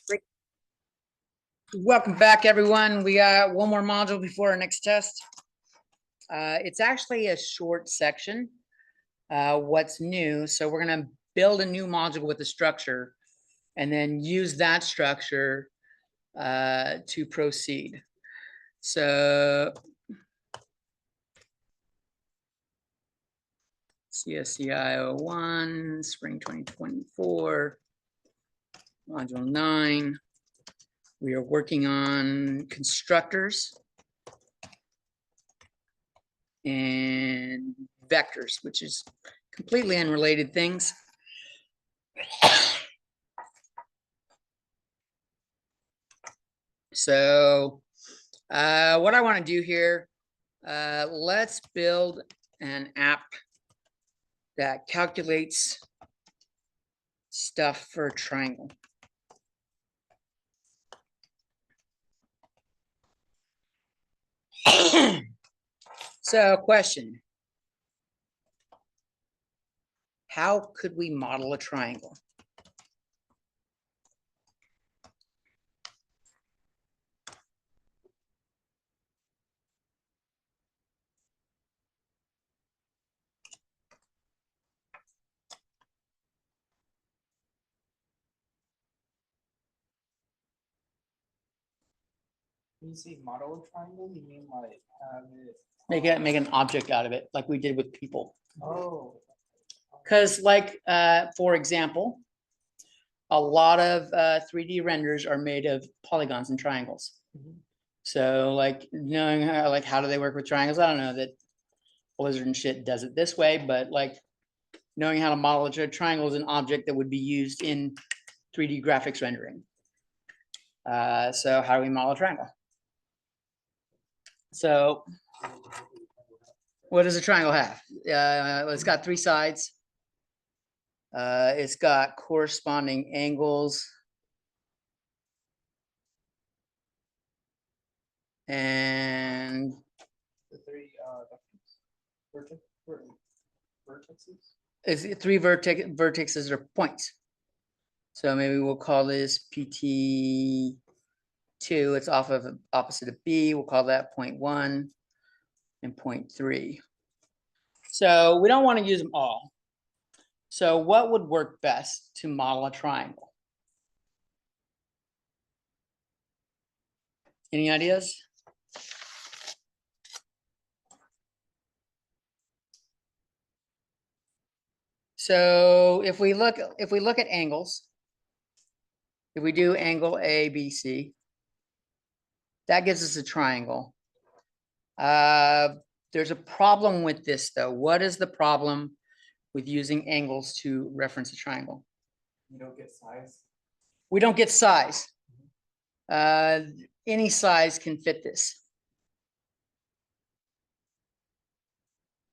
Great. Welcome back, everyone. We got one more module before our next test. It's actually a short section. What's new? So we're going to build a new module with a structure and then use that structure to proceed. So CSCI 01, spring 2024, module 9. We are working on constructors and vectors, which is completely unrelated things. So what I want to do here, let's build an app that calculates stuff for a triangle. So question, how could we model a triangle? When you say model a triangle, you mean like have it Make an object out of it, like we did with people. Oh. Because like, for example, a lot of 3D renders are made of polygons and triangles. Mhm. So like knowing how do they work with triangles? I don't know that Blizzard and shit does it this way, but like knowing how to model a triangle is an object that would be used in 3D graphics rendering. So how do we model a triangle? So what does a triangle have? It's got 3 sides. It's got corresponding angles. And the 3 vertices. is 3 vertices or points. So maybe we'll call this PT2. It's off of opposite of B. We'll call that point 1 and point 3. So we don't want to use them all. So what would work best to model a triangle? Any ideas? So if we look at angles, if we do angle ABC, that gives us a triangle. There's a problem with this though. What is the problem with using angles to reference a triangle? You don't get size. We don't get size. Any size can fit this.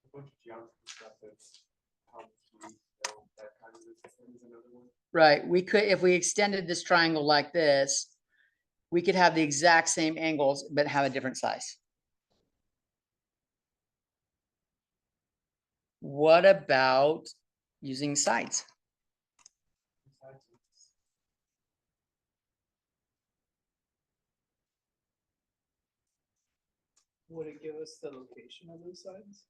A bunch of geometry stuff that's how to that kind of is another one. Right. We could, if we extended this triangle like this, we could have the exact same angles, but have a different size. What about using sides? Would it give us the location of those sides?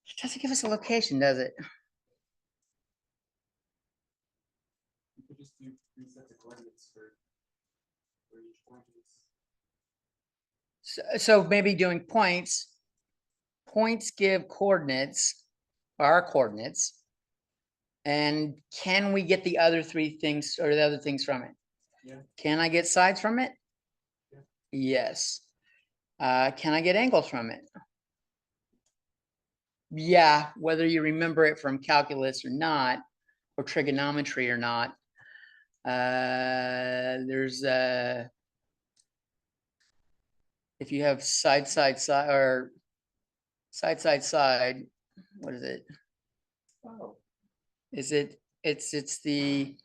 It doesn't give us a location, does it? You could just do 3 sets of coordinates for each point. So maybe doing points. Points give coordinates, our coordinates. And can we get the other 3 things or the other things from it? Yeah. Can I get sides from it? Yeah. Yes. Can I get angles from it? Yeah, whether you remember it from calculus or not, or trigonometry or not. There's if you have side, or side, what is it? Oh. Is it, it's the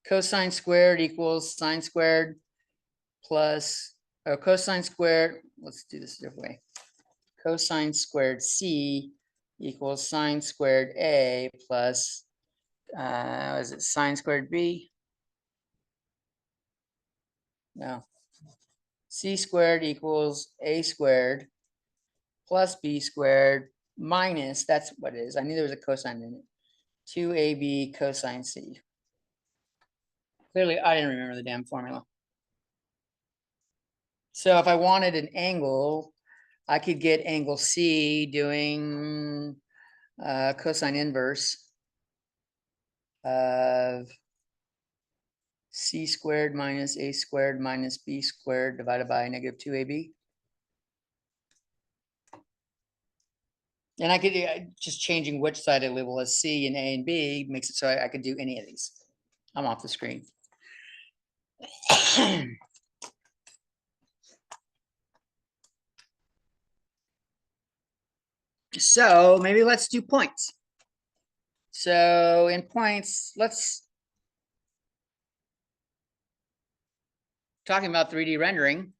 cosine squared equals sine squared plus, or cosine squared, let's do this a different way. Cosine squared C equals sine squared A plus, is it sine squared B? No. C squared equals A squared plus B squared minus, that's what it is. I knew there was a cosine in it. 2AB cosine C. Clearly, I didn't remember the damn formula. So if I wanted an angle, I could get angle C doing cosine inverse of C squared minus A squared minus B squared divided by negative 2AB. And I could just changing which side I label as C and A and B makes it so I could do any of these. I'm off the screen. So maybe let's do points. So in points, let's talking about 3D rendering.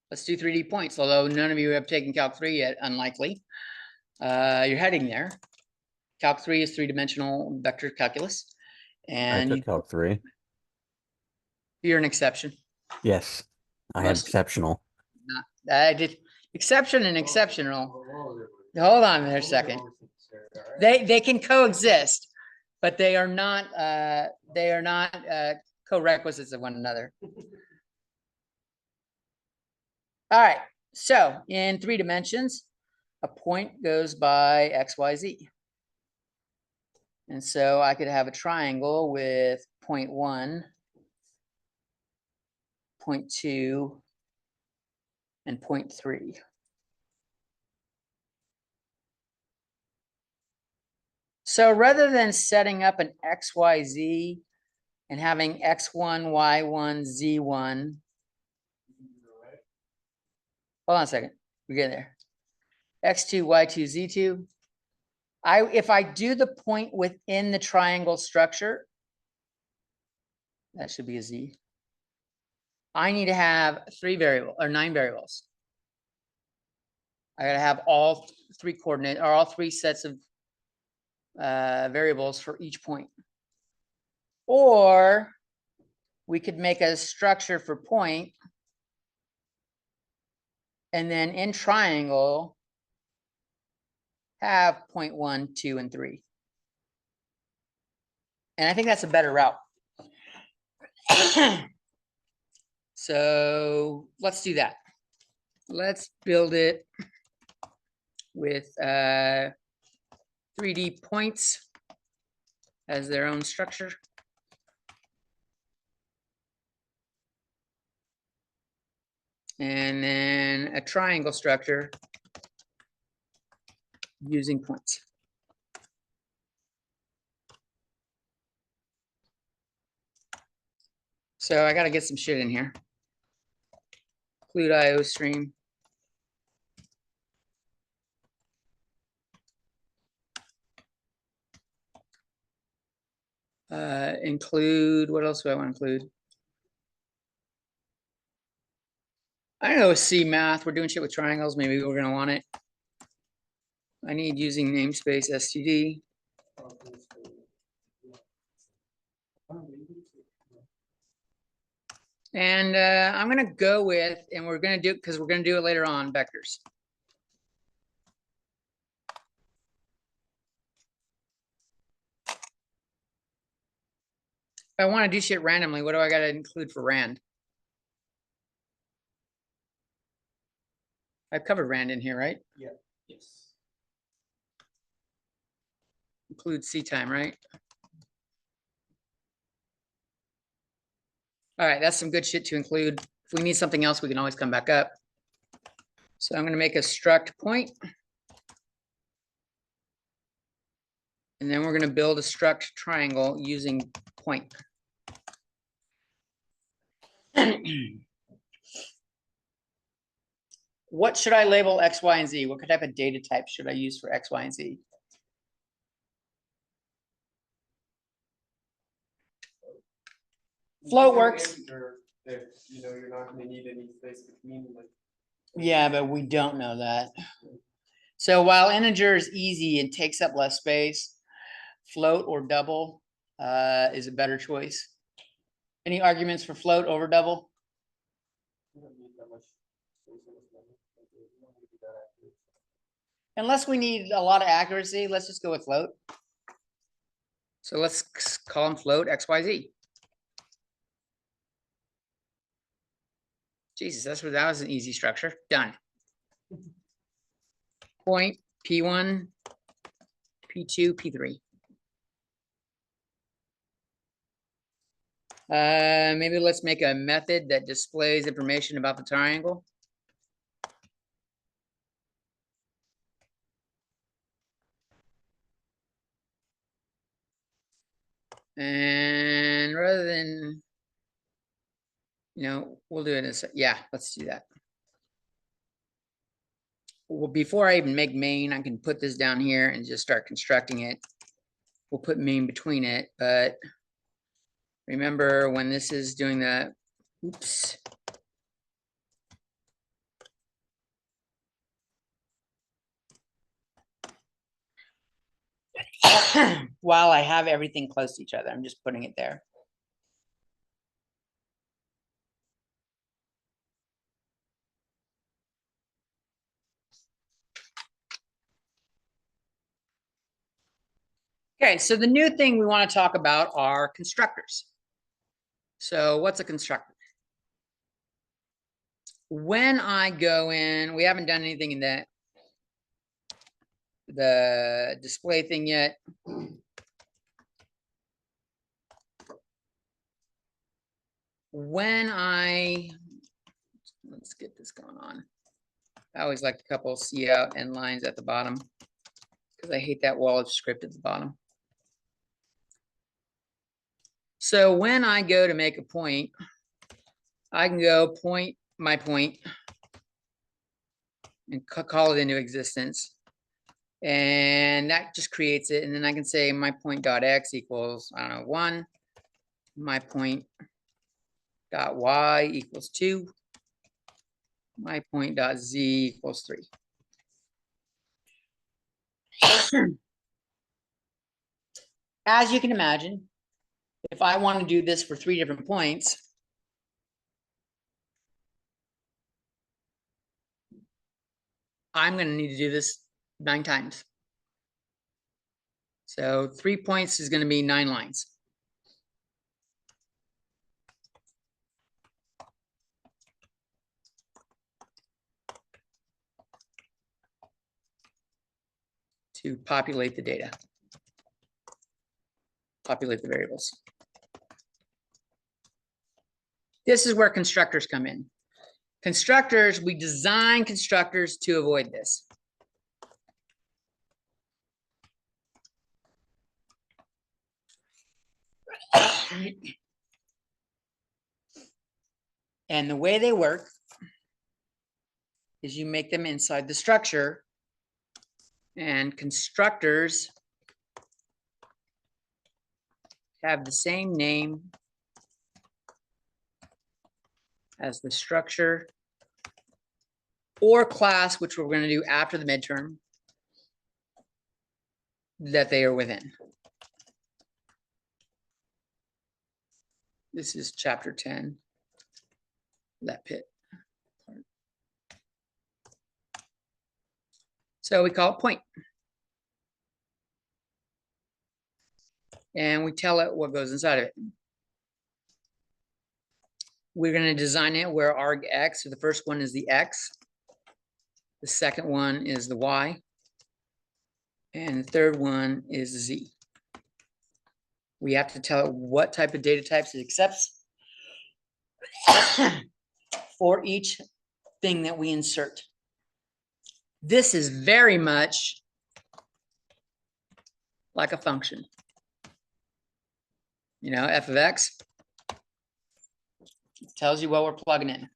Let's do 3D points, although none of you have taken Calc 3 yet, unlikely. You're heading there. Calc 3 is three-dimensional vector calculus. And I took Calc 3. You're an exception. Yes, I had exceptional. I did exception and exceptional. Hold on there a second. They can coexist, but they are not co-requisites of one another. All right, so in 3 dimensions, a point goes by X, Y, Z. And so I could have a triangle with point 1, point 2, and point 3. So rather than setting up an XYZ and having X1, Y1, Z1, hold on a second, we get there. X2, Y2, Z2. If I do the point within the triangle structure, that should be a Z. I need to have 9 variables. I gotta have all 3 coordinates or all 3 sets of variables for each point. Or we could make a structure for point, and then in triangle have point 1, 2, and 3. And I think that's a better route. So let's do that. Let's build it with 3D points as their own structure. And then a triangle structure using points. So I got to get some shit in here. Include IO stream. Include, what else do I want to include? I know C math, we're doing shit with triangles, maybe we're gonna want it. I need using namespace std. And I'm gonna go with, and we're gonna do, because we're gonna do it later on, vectors. If I want to do shit randomly, what do I gotta include for rand? I've covered rand in here, right? Yeah. Yes. Include C time, right? All right, that's some good shit to include. If we need something else, we can always come back up. So I'm gonna make a struct point. And then we're gonna build a struct triangle using point. What should I label X, Y, and Z? What type of data type should I use for X, Y, and Z? Float works. If you know you're not gonna need any space between, like. Yeah, but we don't know that. So while integer is easy and takes up less space, float or double is a better choice. Any arguments for float over double? Unless we need a lot of accuracy, let's just go with float. So let's call them float XYZ. Jesus, that was an easy structure. Done. Point P1, P2, P3. Maybe let's make a method that displays information about the triangle. And rather than, we'll do it as, yeah, let's do that. Well, before I even make main, I can put this down here and just start constructing it. We'll put main between it, but remember when this is doing the, oops. While I have everything close to each other, I'm just putting it there. Okay, so the new thing we want to talk about are constructors. So what's a constructor? When I go in, we haven't done anything in the display thing yet. Let's get this going on. I always like a couple C out end lines at the bottom because I hate that wall of script at the bottom. So when I go to make a point, I can go point my point and call it into existence. And that just creates it. And then I can say my point dot X equals, I don't know, 1. My point dot Y equals 2. My point dot Z equals 3. As you can imagine, if I want to do this for 3 different points, I'm going to need to do this 9 times. So 3 points is going to be 9 lines. To populate the data, populate the variables. This is where constructors come in. Constructors, we design constructors to avoid this. And the way they work is you make them inside the structure, and constructors have the same name as the structure or class, which we're going to do after the midterm, that they are within. This is chapter 10, that pit. So we call it point. And we tell it what goes inside of it. We're going to design it where argx, so the first one is the x, the second one is the y, and the third one is z. We have to tell it what type of data types it accepts for each thing that we insert. This is very much like a function. F of x tells you what we're plugging in.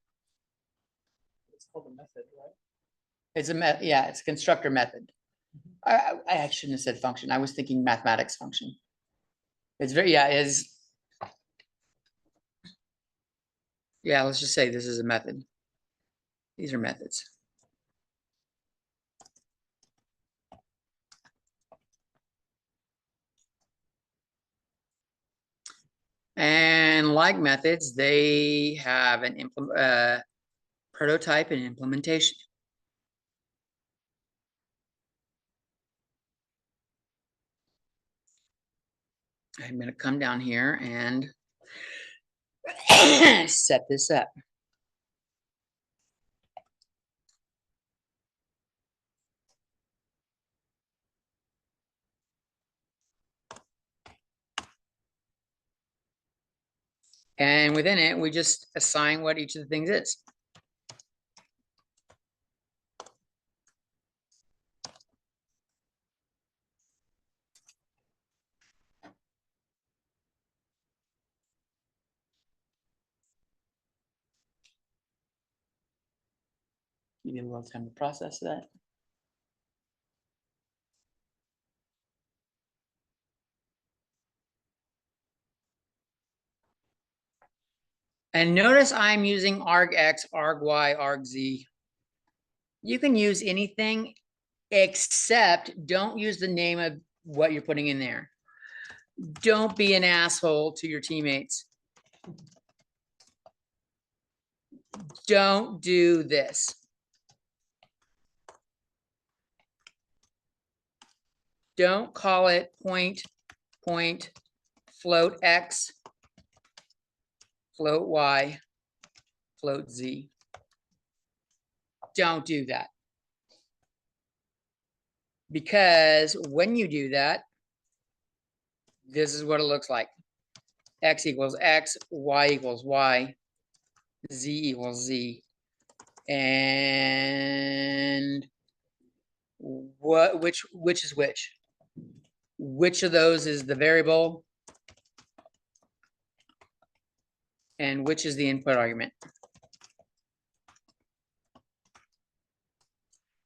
It's called a method, right? It's it's a constructor method. I shouldn't have said function. I was thinking mathematics function. It's very, let's just say this is a method. These are methods. And like methods, they have an prototype and implementation. I'm going to come down here and set this up. And within it, we just assign what each of the things is. Give you a little time to process that. And notice I'm using argx, argy, argz. You can use anything except don't use the name of what you're putting in there. Don't be an asshole to your teammates. Don't do this. Don't call it point, float X, float Y, float Z. Don't do that. Because when you do that, this is what it looks like. X equals X, Y equals Y, Z equals Z. And which is which? Which of those is the variable? And which is the input argument?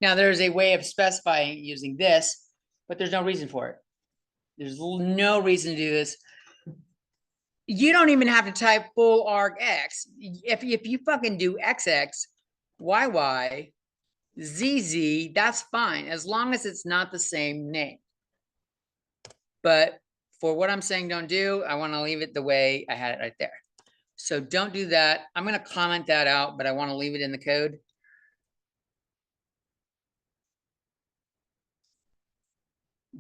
Now there's a way of specifying using this, but there's no reason for it. There's no reason to do this. You don't even have to type full argx. If you fucking do XX, YY, ZZ, that's fine, as long as it's not the same name. But for what I'm saying don't do, I want to leave it the way I had it right there. So don't do that. I'm going to comment that out, but I want to leave it in the code.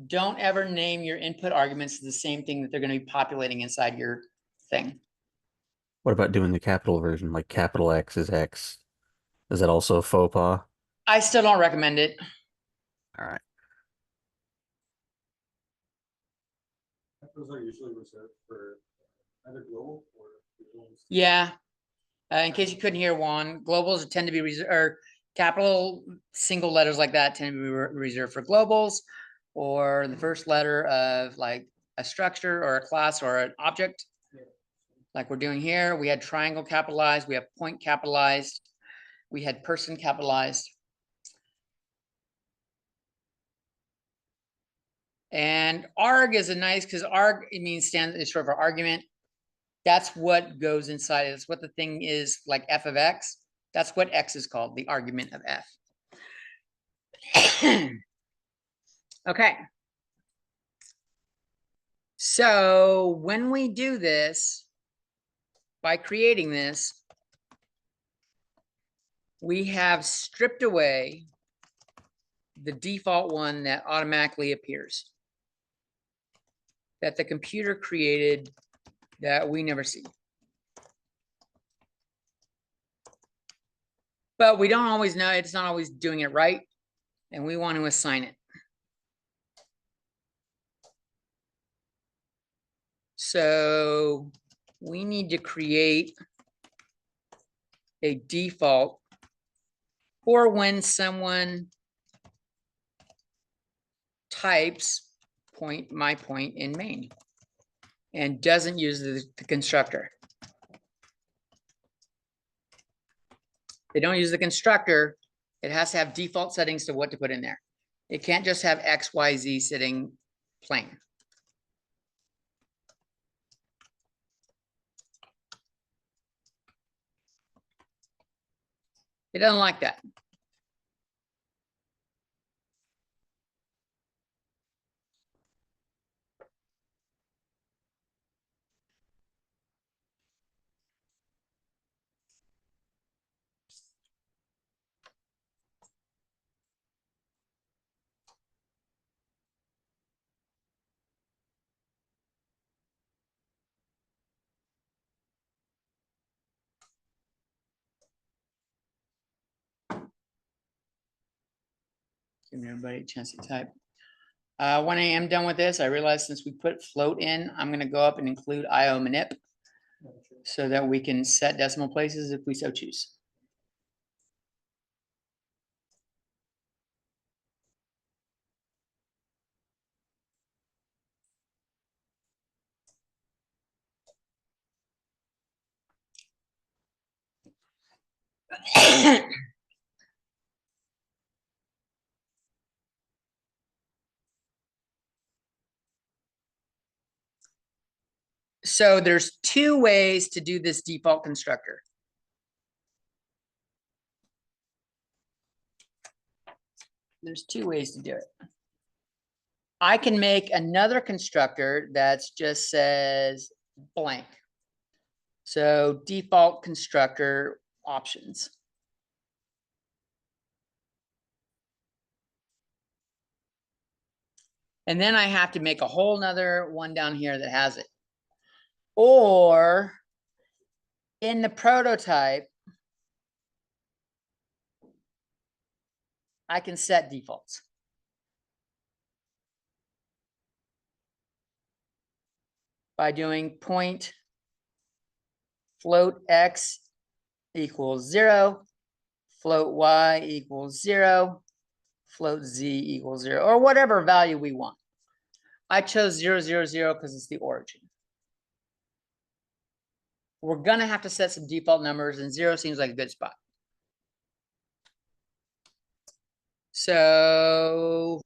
Don't ever name your input arguments the same thing that they're going to be populating inside your thing. What about doing the capital version, like capital X is X? Is that also a faux pas? I still don't recommend it. All right. Those are usually reserved for either global or. Yeah. In case you couldn't hear Juan, globals tend to be reserved, or capital single letters like that tend to be reserved for globals, or the first letter of like a structure or a class or an object. Yeah. Like we're doing here, we had triangle capitalized, we have point capitalized, we had person capitalized. And arg is a nice, because arg, it means it's short for argument. That's what goes inside. It's what the thing is, like f of x. That's what x is called, the argument of f. Okay. So when we do this, by creating this, we have stripped away the default one that automatically appears, that the computer created, that we never see. But we don't always know, it's not always doing it right, and we want to assign it. So we need to create a default for when someone types my point in main and doesn't use the constructor. They don't use the constructor. It has to have default settings to what to put in there. It can't just have X, Y, Z sitting plain. It doesn't like that. Giving everybody a chance to type. When I am done with this, I realize since we put float in, I'm gonna go up and include IO manip so that we can set decimal places if we so choose. So there's two ways to do this default constructor. There's two ways to do it. I can make another constructor that's just says blank. So default constructor options. And then I have to make a whole nother one down here that has it. Or in the prototype, I can set defaults. By doing point float x equals 0, float y equals 0, float z equals 0, or whatever value we want. I chose 0, 0, 0 because it's the origin. We're gonna have to set some default numbers, and 0 seems like a good spot. So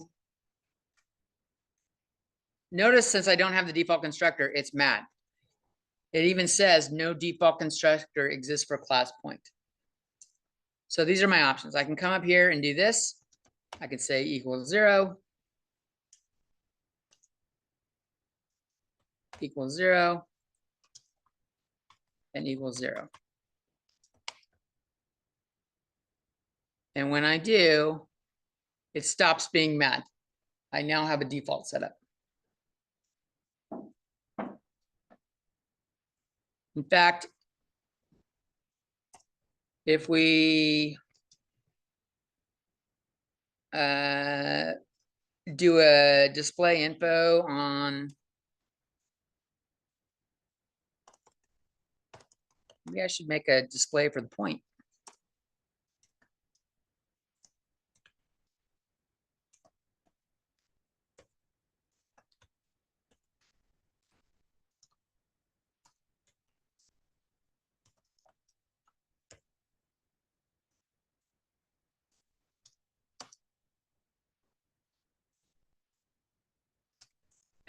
notice since I don't have the default constructor, it's mad. It even says no default constructor exists for class point. So these are my options. I can come up here and do this. I can say equals 0, equals 0, and equals 0. And when I do, it stops being mad. I now have a default setup. In fact, if we do a display info on, maybe I should make a display for the point.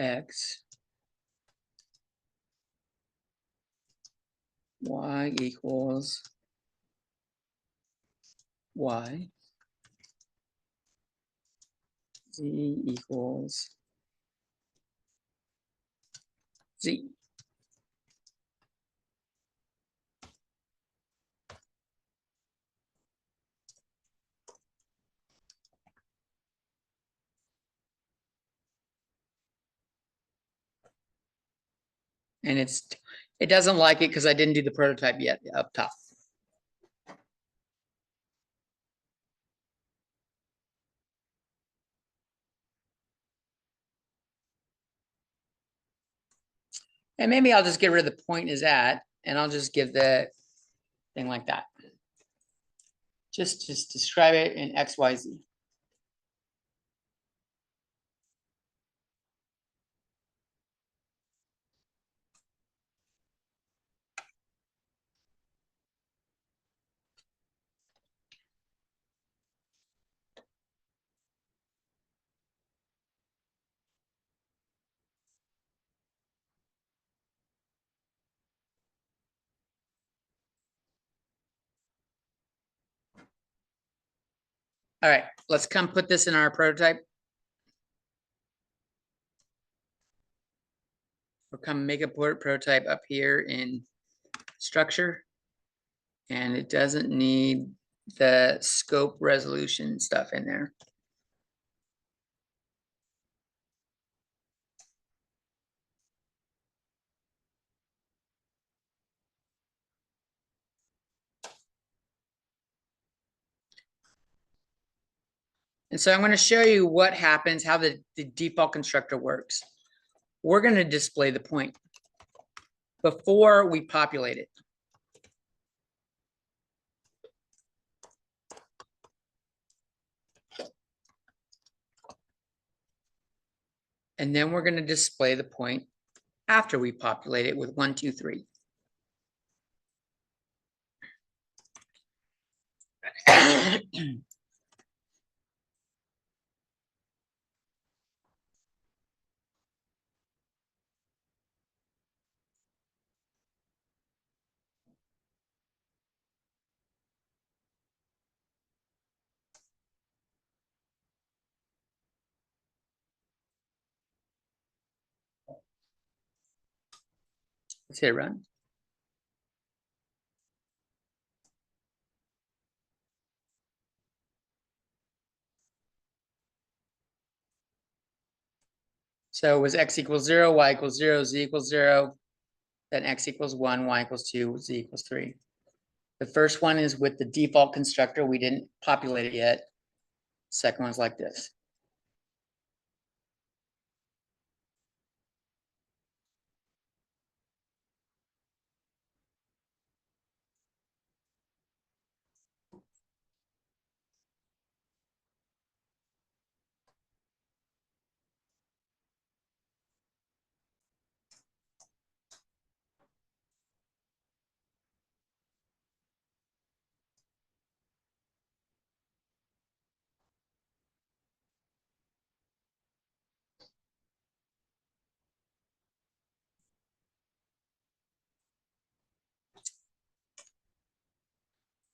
X, Y equals Y, Z equals Z. And it doesn't like it because I didn't do the prototype yet up top. And maybe I'll just get rid of the point is at, and I'll just give the thing like that. Just describe it in X, Y, Z. All right, let's come put this in our prototype. We'll come make a prototype up here in structure. And it doesn't need the scope resolution stuff in there. And And so I'm going to show you what happens, how the default constructor works. We're going to display the point before we populate it. And then we're going to display the point after we populate it with 1, 2, 3. Let's hit run. So it was x equals 0, y equals 0, z equals 0, then x equals 1, y equals 2, z equals 3. The first one is with the default constructor. We didn't populate it yet. Second one's like this.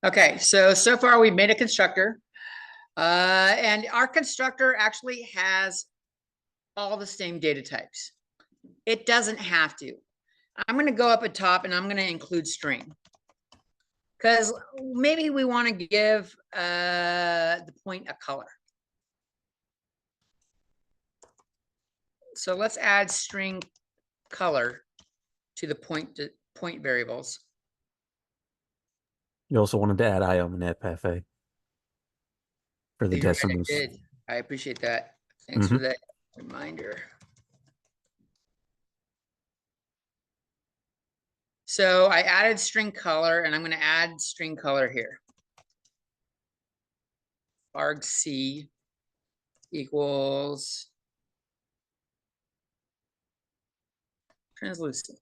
Okay, so far we've made a constructor. And our constructor actually has all the same data types. It doesn't have to. I'm going to go up at top and I'm going to include string. Because maybe we want to give the point a color. So let's add string color to the point variables. You also wanted to add IOM and NetPath for the You're right, decimals. I did. I appreciate that. Thanks for that reminder. So I added string color and I'm going to add string color here. argc equals translucent,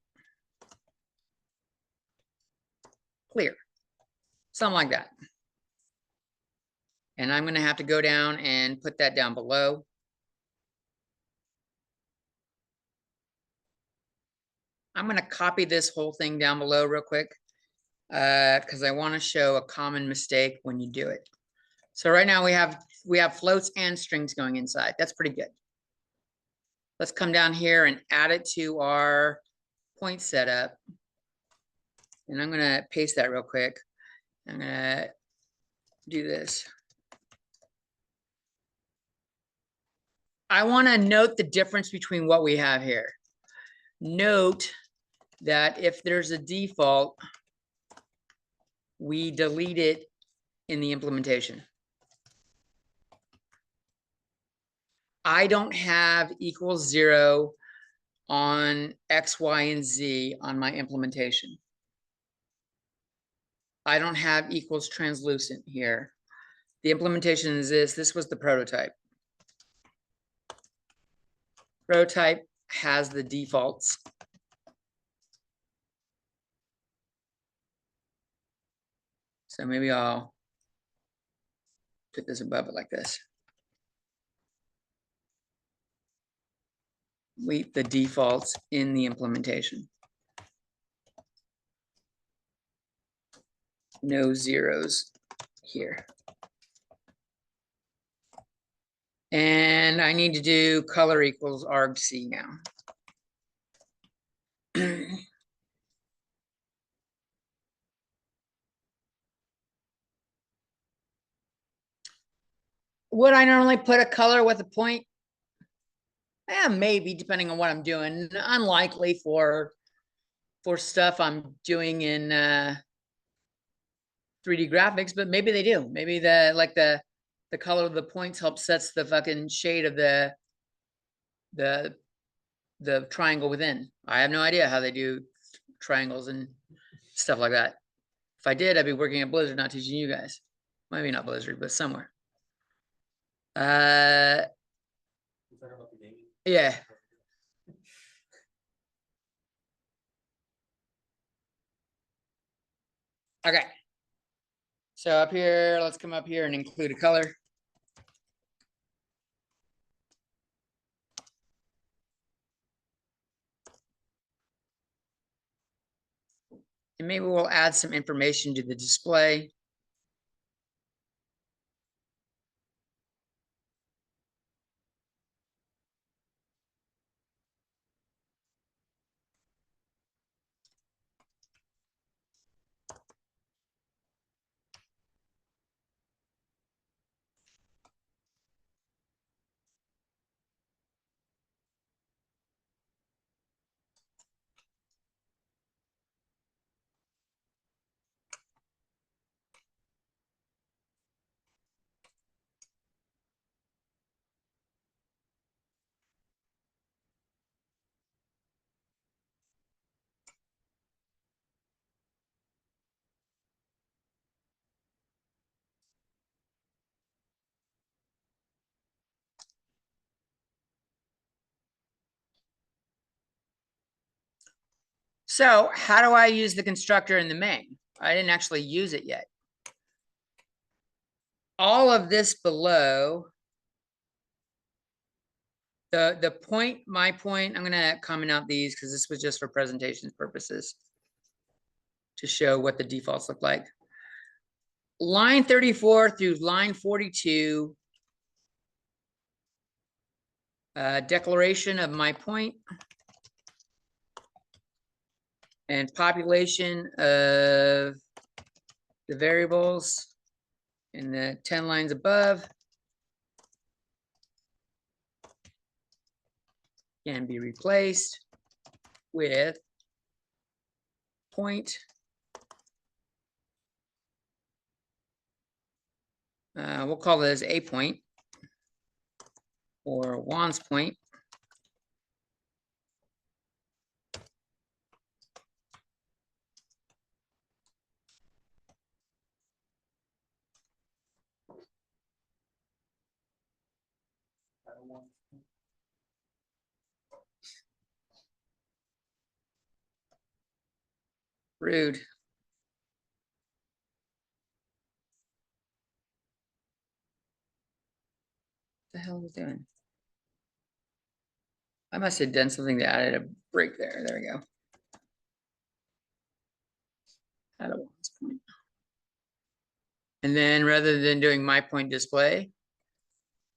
clear, something like that. And I'm going to have to go down and put that down below. I'm going to copy this whole thing down below real quick because I want to show a common mistake when you do it. So right now we have floats and strings going inside. That's pretty good. Let's come down here and add it to our point setup. And I'm going to paste that real quick. I'm going to do this. I want to note the difference between what we have here. Note that if there's a default, we delete it in the implementation. I don't have equals 0 on X, Y, and Z on my implementation. I don't have equals translucent here. The implementation is this. This was the prototype. Prototype has the defaults. So maybe I'll put this above it like this. Leave the defaults in the implementation. No zeros here. And I need to do color equals argc now. Would I normally put a color with a point? Yeah, maybe, depending on what I'm doing. Unlikely for stuff I'm doing in 3D graphics, but maybe they do. Maybe the the color of the points helps sets the fucking shade of the triangle within. I have no idea how they do triangles and stuff like that. If I did, I'd be working at Blizzard, not teaching you guys. Maybe not Blizzard, but somewhere. Is that about the gaming? Yeah. Okay. So up here, let's come up here and include a color. And maybe we'll add some information to the display. So how do I use the constructor in the main? I didn't actually use it yet. All of this below, the point, my point, I'm gonna comment out these because this was just for presentations purposes to show what the defaults look like. Line 34 through line 42, declaration of my point and population of the variables in the 10 lines above can be replaced with point. We'll call this a point or Juan's point. I don't want. Rude. What the hell was I doing? I must have done something that added a break there. There we go. Add a Juan's point. And then rather than doing my point display,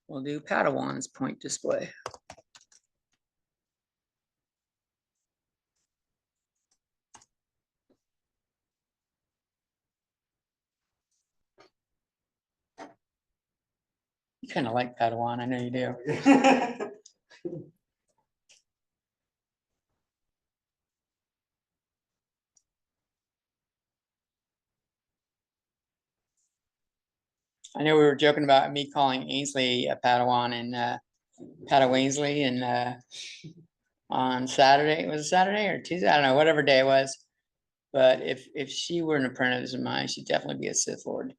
we'll do Padawan's point display. You kind of like Padawan, I know you do. I know we were joking about me calling Ainsley a Padawan and Padawansley and on Saturday. Was it Saturday or Tuesday? I don't know, whatever day it was. But if she were an apprentice of mine, she'd definitely be a Sith Lord.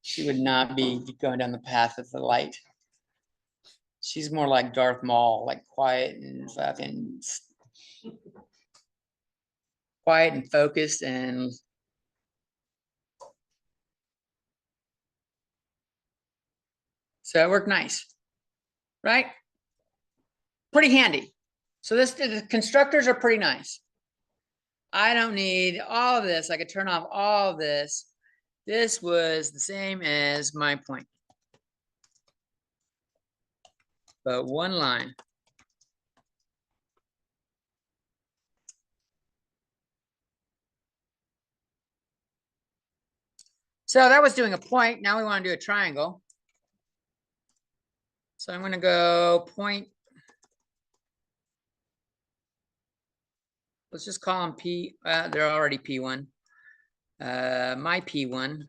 She would not be going down the path of the light. She's more like Darth Maul, like quiet and fucking quiet and focused and so it worked nice, right? Pretty handy. So the constructors are pretty nice. I don't need all of this. I could turn off all of this. This was the same as my point, but one line. So that was doing a point. Now we want to do a triangle. So I'm going to go point. Let's just call them P. They're already P1. My P1.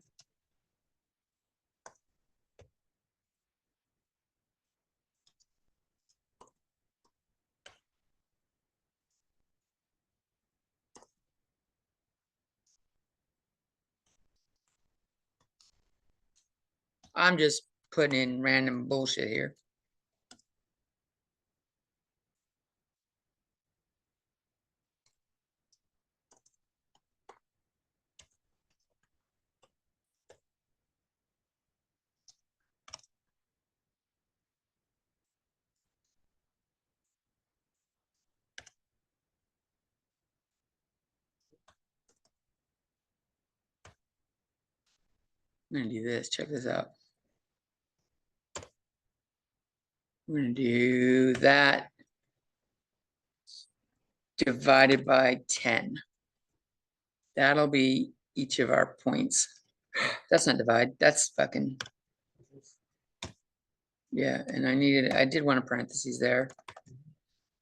I'm just putting in random bullshit here. I'm gonna do this, check this out. We're gonna do that divided by 10. That'll be each of our points. That's not divide, that's fucking, yeah, and I did want a parentheses there.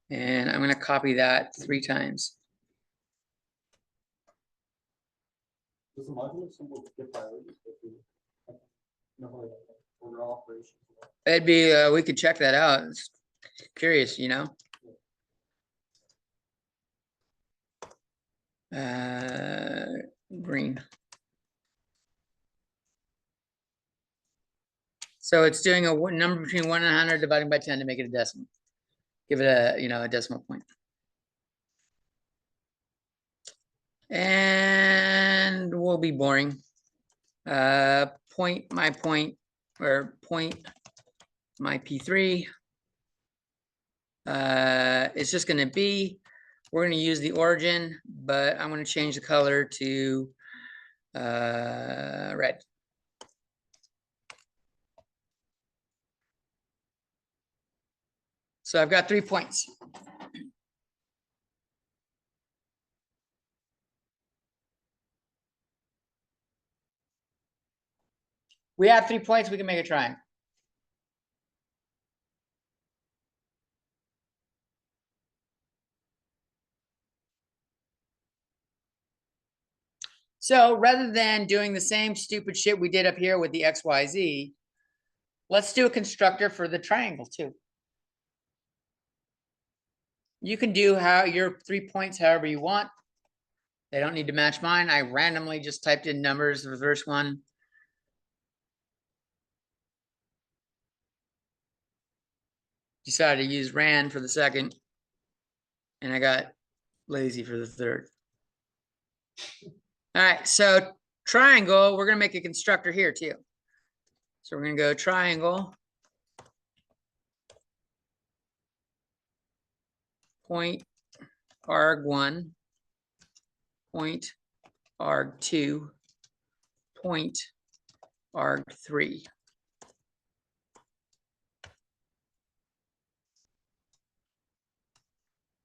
And I'm gonna copy that 3 times. Does the modular symbol get priority? No, order operations. It'd be, we could check that out. It's curious, you know? Green. So it's doing a number between 1 and 100 dividing by 10 to make it a decimal. Give it a, you know, a decimal point. And we'll be boring. Point my P3. It's just gonna be, we're gonna use the origin, but I'm gonna change the color to red. So I've got 3 points. We have 3 points, we can make a triangle. So rather than doing the same stupid shit we did up here with the XYZ, let's do a constructor for the triangle too. You can do how your 3 points however you want. They don't need to match mine. I randomly just typed in numbers for the first one. Decided to use rand for the second. And I got lazy for the third. All right, so triangle, we're gonna make a constructor here too. So we're gonna go triangle. Point arg1, point arg2, point arg3.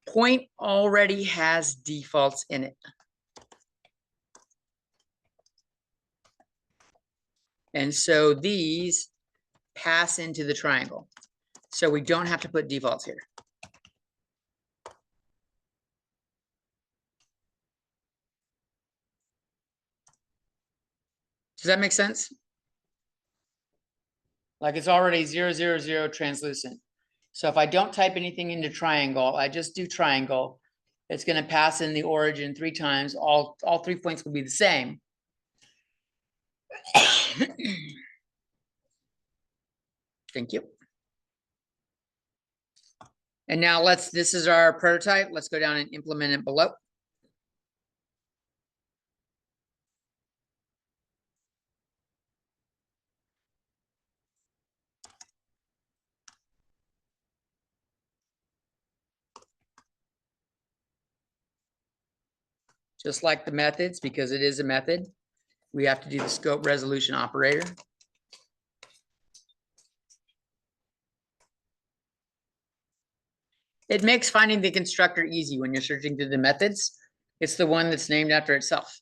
Point already has defaults in it. And so these pass into the triangle. So we don't have to put defaults here. Does that make sense? Like it's already 0, 0, 0 translucent. So if I don't type anything into triangle, I just do triangle, it's going to pass in the origin 3 times. All 3 points will be the same. Thank you. And now this is our prototype. Let's go down and implement it below. Just like the methods, because it is a method, we have to do the scope resolution operator. It makes finding the constructor easy when you're searching through the methods. It's the one that's named after itself.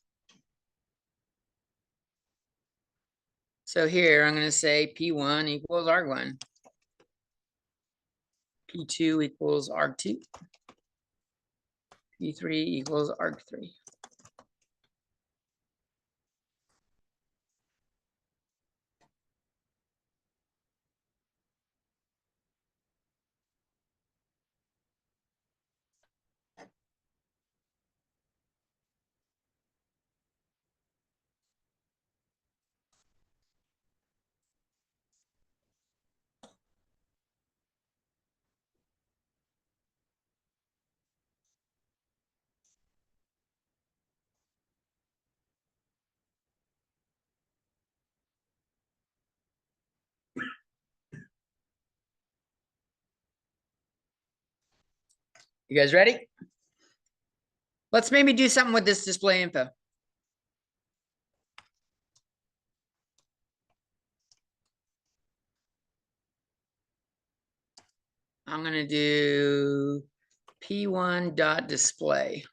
So here I'm going to say P1 equals arg1. P2 equals arg2. P3 equals arg3. You guys ready? Let's maybe do something with this display info. I'm gonna do P1.display.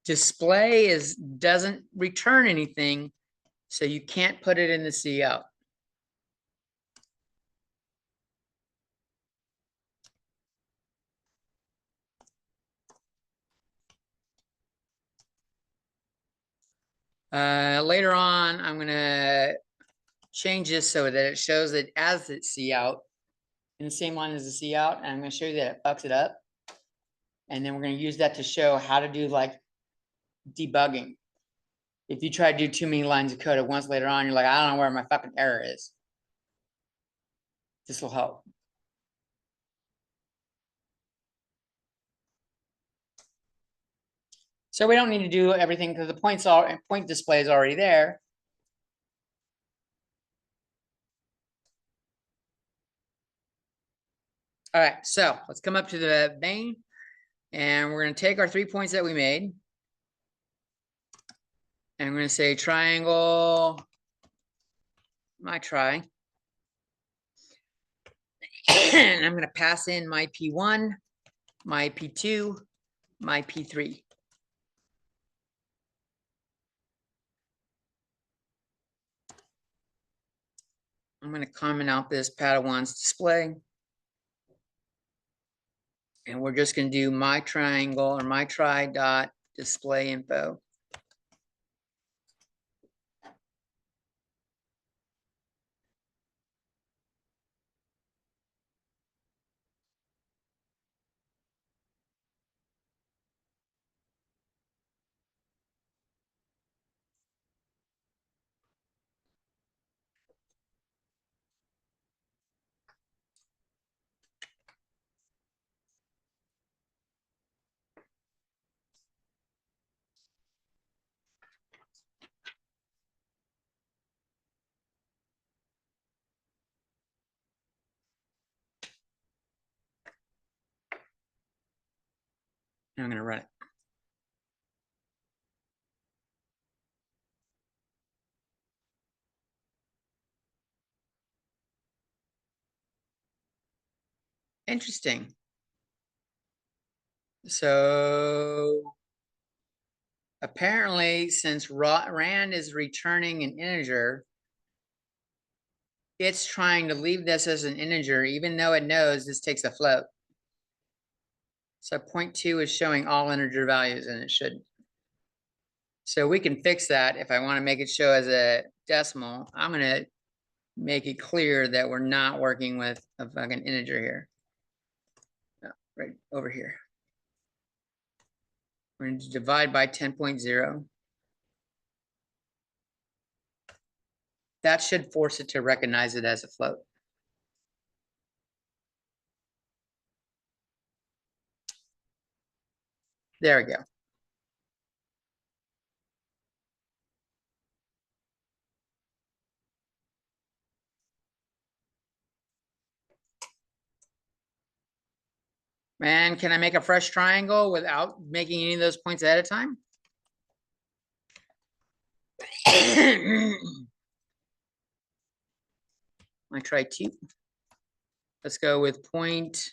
Display doesn't return anything, so you can't put it in the cout. Later on, I'm gonna change this so that it shows it as its cout in the same line as the cout, and I'm gonna show you that it fucks it up. And then we're gonna use that to show how to do like debugging. If you try to do too many lines of code at once later on, you're like, I don't know where my fucking error is. This will help. So we don't need to do everything because the point display is already there. All right, so let's come up to the main, and we're going to take our 3 points that we made, and we're going to say triangle, my try, and I'm going to pass in my P1, my P2, my P3. I'm going to comment out this Padawans display. And we're just going to do my triangle or my try dot display info. And I'm going to run it. Interesting. So apparently, since Rand is returning an integer, it's trying to leave this as an integer, even though it knows this takes a float. So 0.2 is showing all integer values, and it shouldn't. So we can fix that. If I want to make it show as a decimal, I'm going to make it clear that we're not working with a fucking integer here. No, right over here. We're going to divide by 10.0. That should force it to recognize it as a float. There we go. Man, can I make a fresh triangle without making any of those points ahead of time? I try 2. Let's go with point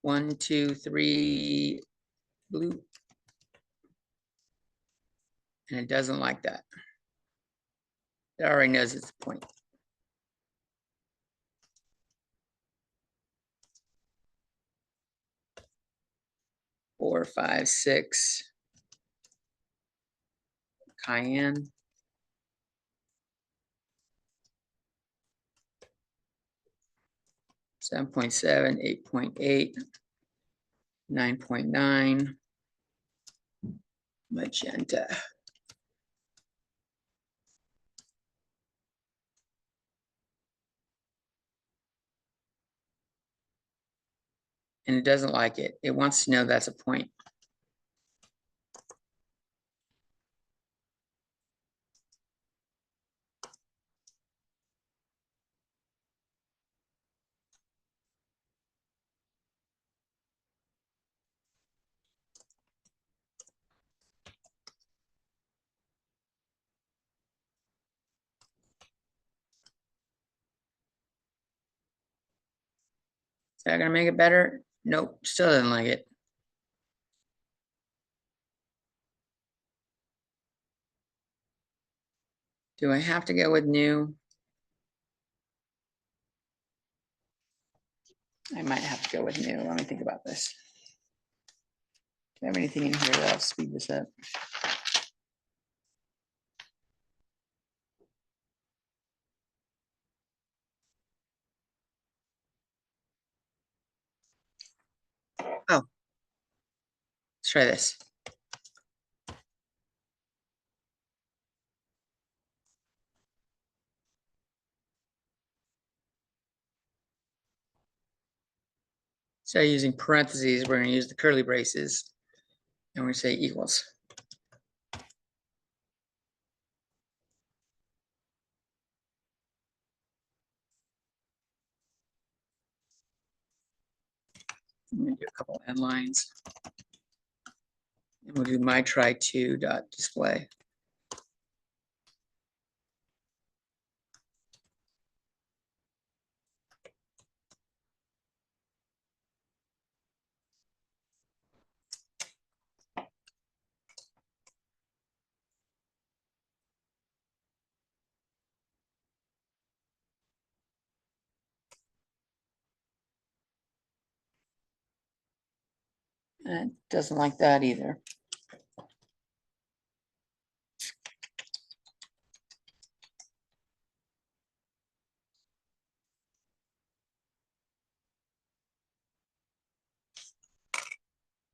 1, 2, 3 blue. And it doesn't like that. It already knows it's a point. Four, 5, 6. Cayenne. 7.7, 8.8, 9.9. Magenta. and it doesn't like it. It wants to know that's a point. Is that gonna make it better? Nope, still doesn't like it. Do I have to go with new? I might have to go with new. Let me think about this. Do I have anything in here that'll speed this up? Oh, let's try this. So using parentheses, we're gonna use the curly braces and we're gonna say equals. I'm gonna do a couple end lines. And we'll do my try to dot display. And it doesn't like that either.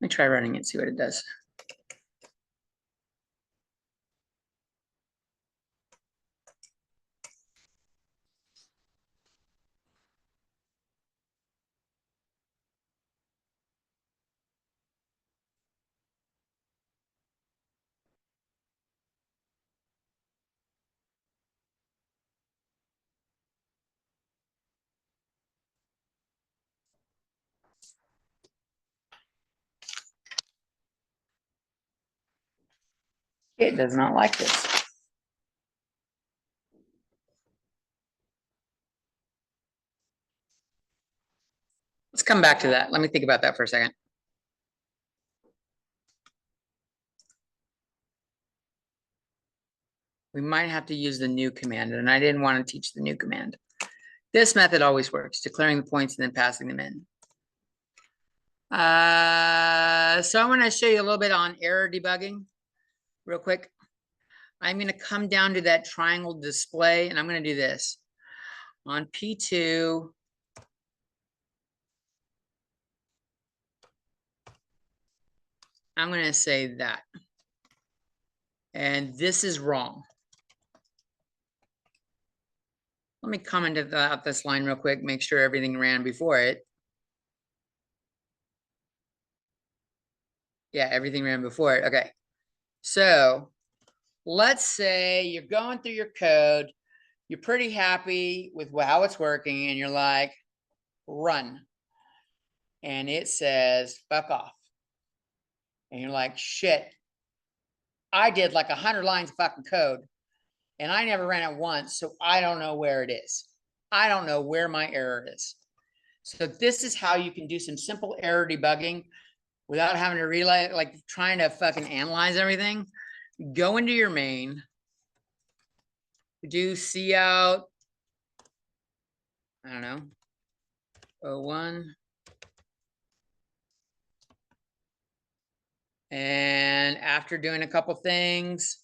Let me try running it, see what it does. It does not like this. Let's come back to that. Let me think about that for a second. We might have to use the new command, and I didn't want to teach the new command. This method always works, declaring the points and then passing them in. So I'm going to show you a little bit on error debugging real quick. I'm going to come down to that triangle display, and I'm going to do this. On P2, I'm going to say that. And this is wrong. Let me comment out this line real quick, make sure everything ran before it. Yeah, everything ran before it. Okay. So let's say you're going through your code, you're pretty happy with how it's working, and you're like, run. And it says, fuck off. And you're like, shit, I did like 100 lines of fucking code, and I never ran it once, so I don't know where it is. I don't know where my error is. So this is how you can do some simple error debugging without having to relay, like trying to fucking analyze everything. Go into your main, do cout, I don't know, 01. And after doing a couple things,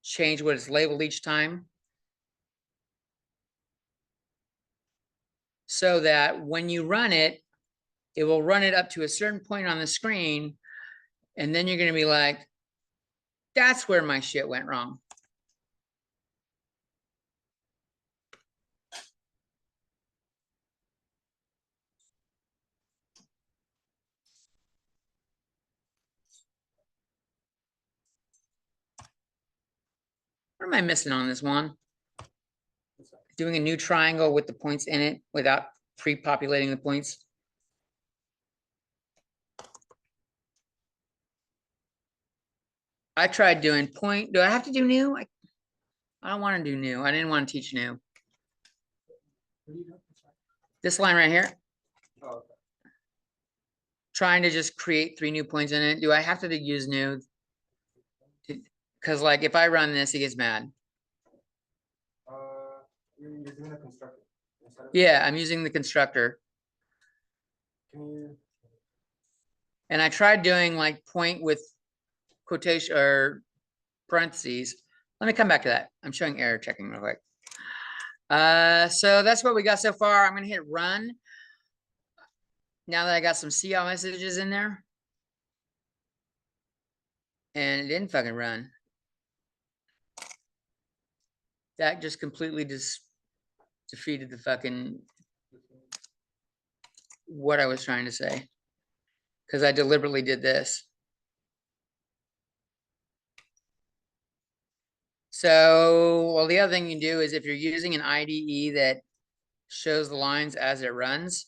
change what it's labeled each time, so that when you run it, it will run it up to a certain point on the screen. And then you're going to be like, that's where my shit went wrong. What am I missing on this one? Doing a new triangle with the points in it without pre-populating the points. I tried doing point. Do I have to do new? I don't want to do new. I didn't want to teach new. What do you do? Sorry. This line right here, Oh, okay. trying to just create 3 new points in it. Do I have to use new? Because like if I run this, he gets mad. You're doing a constructor. instead of- Yeah, I'm using the constructor. Can you? And I tried doing like point with quotation or parentheses. Let me come back to that. I'm showing error checking real quick. So that's what we got so far. I'm gonna hit run. Now that I got some CL messages in there. And it didn't fucking run. That just completely defeated the fucking what I was trying to say. Because I deliberately did this. So, well, the other thing you do is if you're using an IDE that shows the lines as it runs.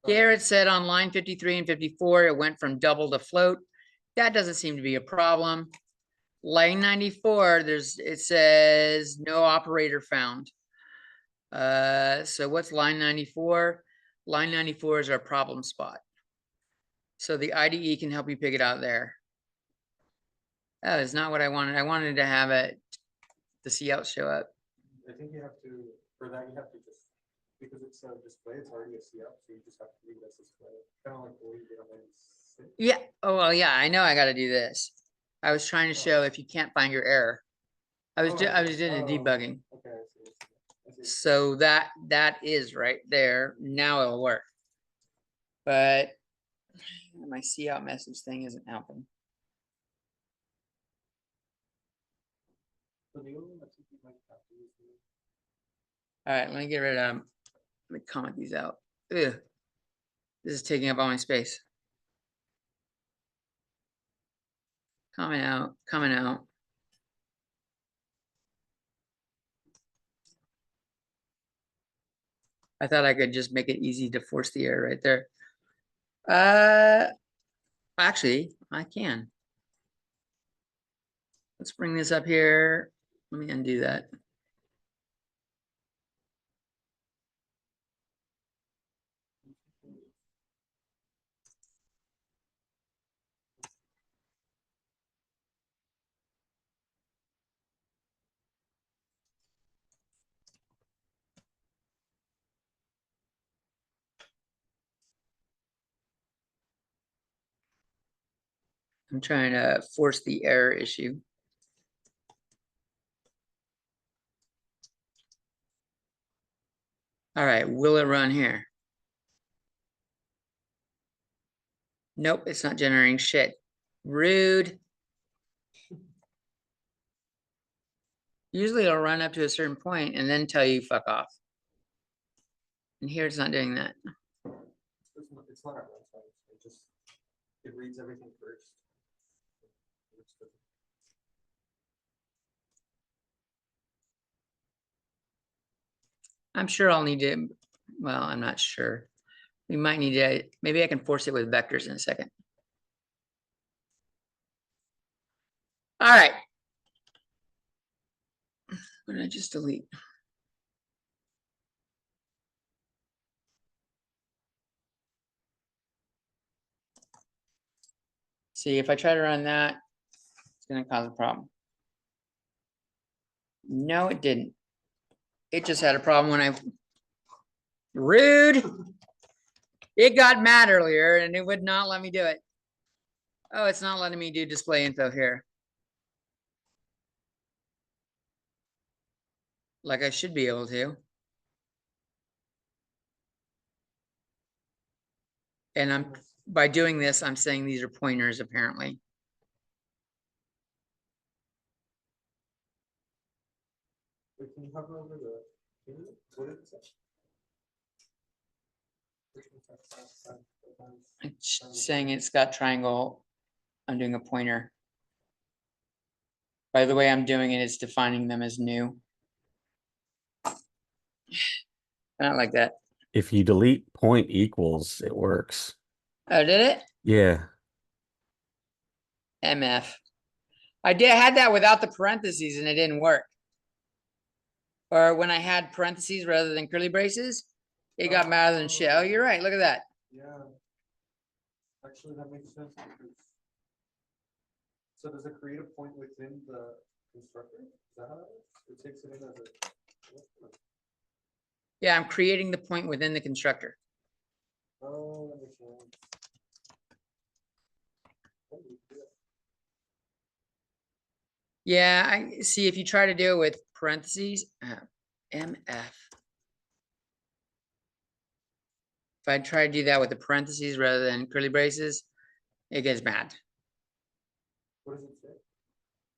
Here it said on line 53 and 54, it went from double to float. That doesn't seem to be a problem. Line 94, it says no operator found. So what's line 94? Line 94 is our problem spot. So the IDE can help you pick it out there. That is not what I wanted. I wanted to have the CL show up. I think you have to, for that, you have to just, because it's a display, it's already a CF, so you just have to leave it as display. Kind of like the way you did on the. Yeah. Oh, well, yeah, I know I got to do this. I was trying to show if you can't find your error. I was doing the debugging. Okay, I see. I see. So that is right there. Now it'll work. But my see out message thing isn't helping. So the only one that you might have to use All right, let me get rid of them. Let me comment these out. Ugh. This is taking up all my space. Comment out, comment out. I thought I could just make it easy to force the error right there. Actually, I can. Let's bring this up here. Let me undo that. I'm trying to force the error issue. All right, will it run here? Nope, it's not generating shit. Rude. Usually it'll run up to a certain point and then tell you fuck off. And here it's not doing that. It's not our website, it reads everything first. I'm sure I'll need to, well, I'm not sure. We might need to, maybe I can force it with vectors in a second. All right. What did I just delete? See, if I try to run that, it's gonna cause a problem. No, it didn't. It just had a problem when I, rude. It got mad earlier and it would not let me do it. Oh, it's not letting me do display info here. Like I should be able to. And by doing this, I'm saying these are pointers apparently. Wait, can you hover over what did it say? It's saying it's got triangle. I'm doing a pointer. By the way I'm doing it, it's defining them as new. Not like that. If you delete point equals, it works. Oh, did it? Yeah. MF. I had that without the parentheses and it didn't work. Or when I had parentheses rather than curly braces, it got madder than shit. Oh, you're right. Look at that. Yeah. Actually, that makes sense because. So does it create a point within the constructor? Is that how it works? It takes it in as a. Yeah, I'm creating the point within the constructor. Oh, that makes sense. Holy shit. Yeah, I see if you try to do it with parentheses, MF. If I try to do that with the parentheses rather than curly braces, it gets mad. What does it say?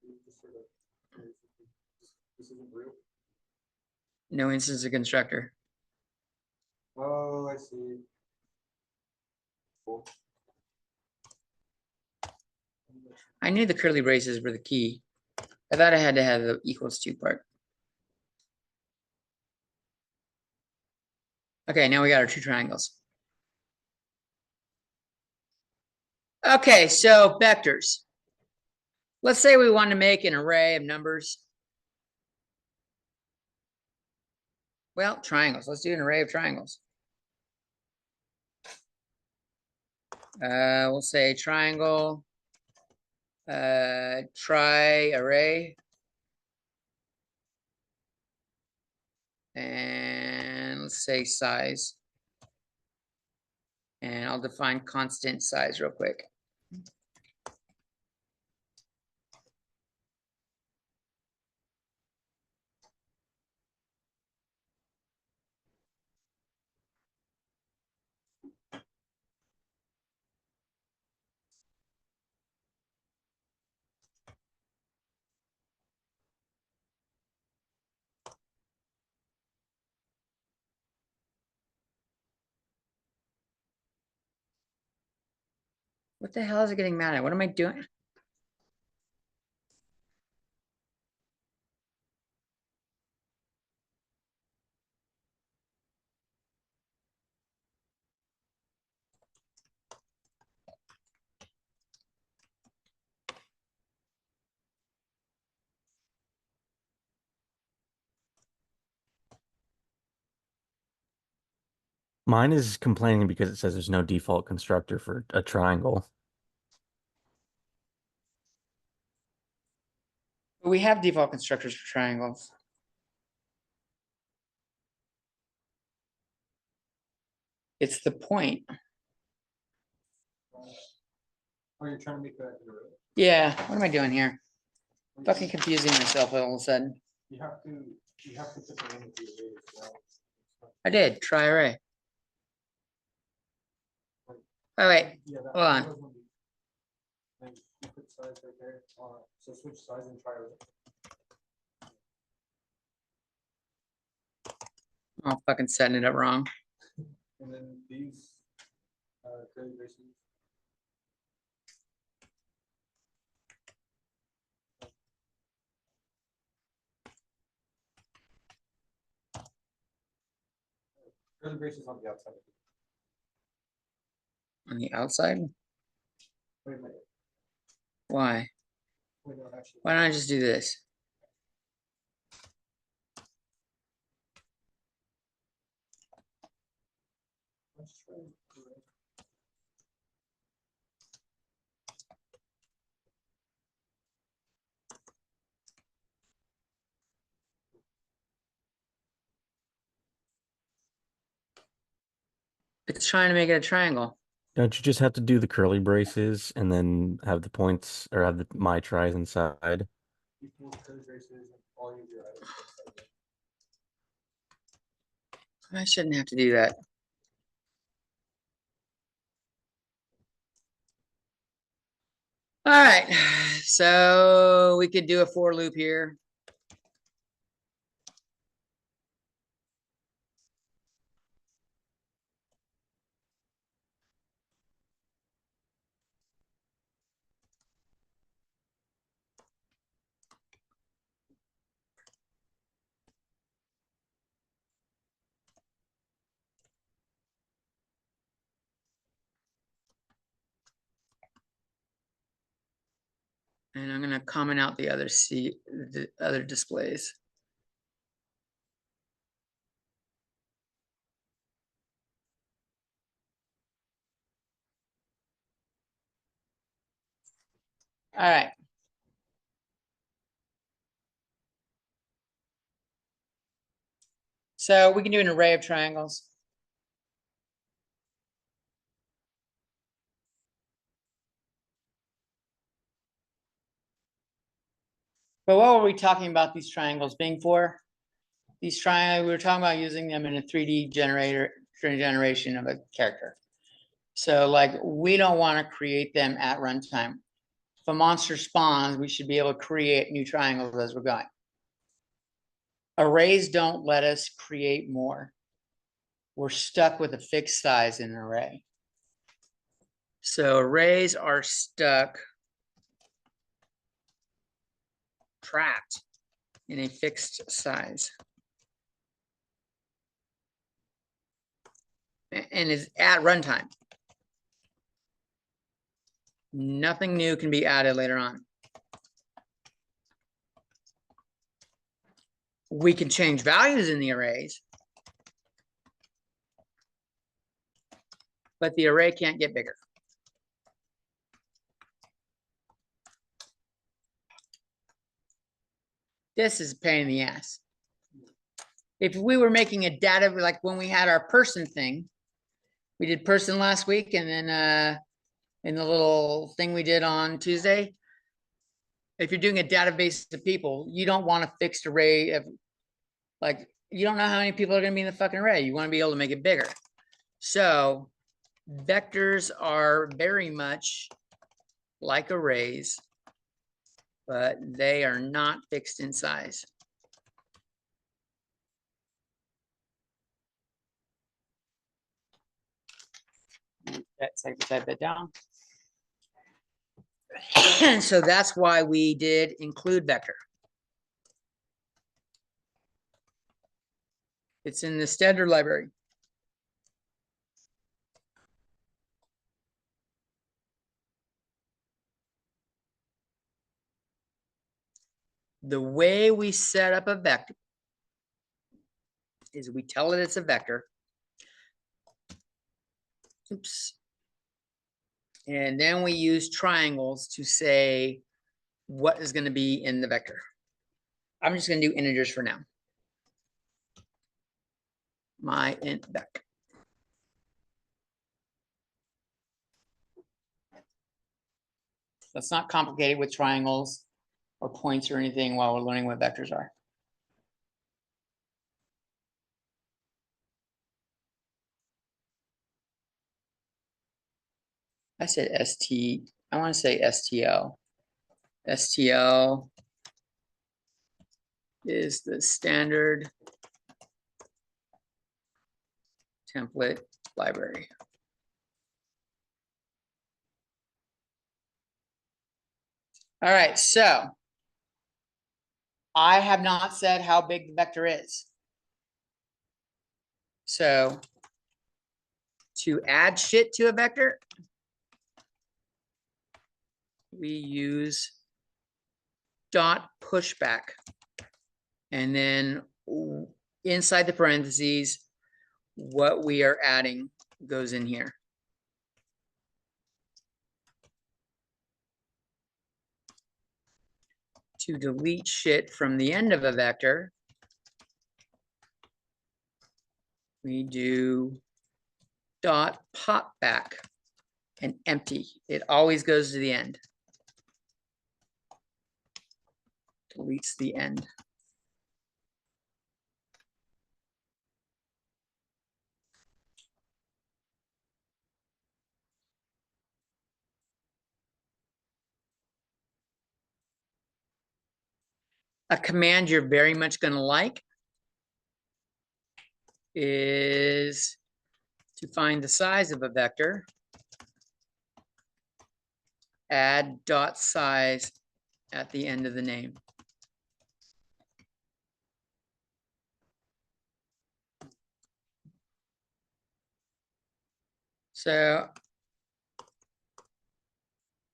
You just sort of- This isn't real. No instance of constructor. Oh, I see. Cool. I knew the curly braces were the key. I thought I had to have the equals to part. Okay, now we got our two triangles. Okay, so vectors. Let's say we want to make an array of numbers. Well, triangles. Let's do an array of triangles. We'll say triangle, try array. And let's say size. And I'll define constant size real quick. What the hell is it getting mad at? What am I doing? Mine is complaining because it says there's no default constructor for a triangle. We have default constructors for triangles. It's the point. Oh, you're trying to make that an array? Yeah, what am I doing here? Fucking confusing myself all of a sudden. You have to put the name of the array as well. I did, try array. Oh, wait, Yeah, that. hold on. that was one of the- Then you put size right there, so switch size and try array. I'm fucking setting it up wrong. And then these, curly braces. Curly braces on the outside. On the outside? Wait a minute, Why? wait, no, actually. Why don't I just do this? Let's try array. It's trying to make it a triangle. Don't you just have to do the curly braces and then have the points or have the my tries inside? Equals curly braces and all of your items. inside there. I shouldn't have to do that. All right, so we could do a for loop here. And I'm gonna comment out the other displays. All right. So we can do an array of triangles. But what were we talking about these triangles being for? These triangles, we were talking about using them in a 3D generation of a character. So like, we don't want to create them at runtime. If a monster spawns, we should be able to create new triangles as we're going. Arrays don't let us create more. We're stuck with a fixed size in an array. So arrays are stuck, trapped in a fixed size. And is at runtime. Nothing new can be added later on. We can change values in the arrays, but the array can't get bigger. This is a pain in the ass. If we were making a data, like when we had our person thing, we did person last week, and then in the little thing we did on Tuesday, if you're doing a database of people, you don't want a fixed array of, like, you don't know how many people are going to be in the fucking array. You want to be able to make it bigger. So vectors are very much like arrays, but they are not fixed in size. Type that down. And so that's why we did include vector. It's in the standard library. The way we set up a vector is we tell it it's a vector. Oops. And then we use triangles to say what is going to be in the vector. I'm just going to do integers for now. My int vec. Let's not complicate it with triangles or points or anything while we're learning what vectors are. I said ST, I want to say STL. STL is the standard template library. All right, so I have not said how big the vector is. So to add shit to a vector, we use dot pushback. And then inside the parentheses, what we are adding goes in here. To delete shit from the end of a vector, we do dot pop back and empty. It always goes to the end. Deletes the end. A command you're very much going to like is to find the size of a vector, add dot size at the end of the name. So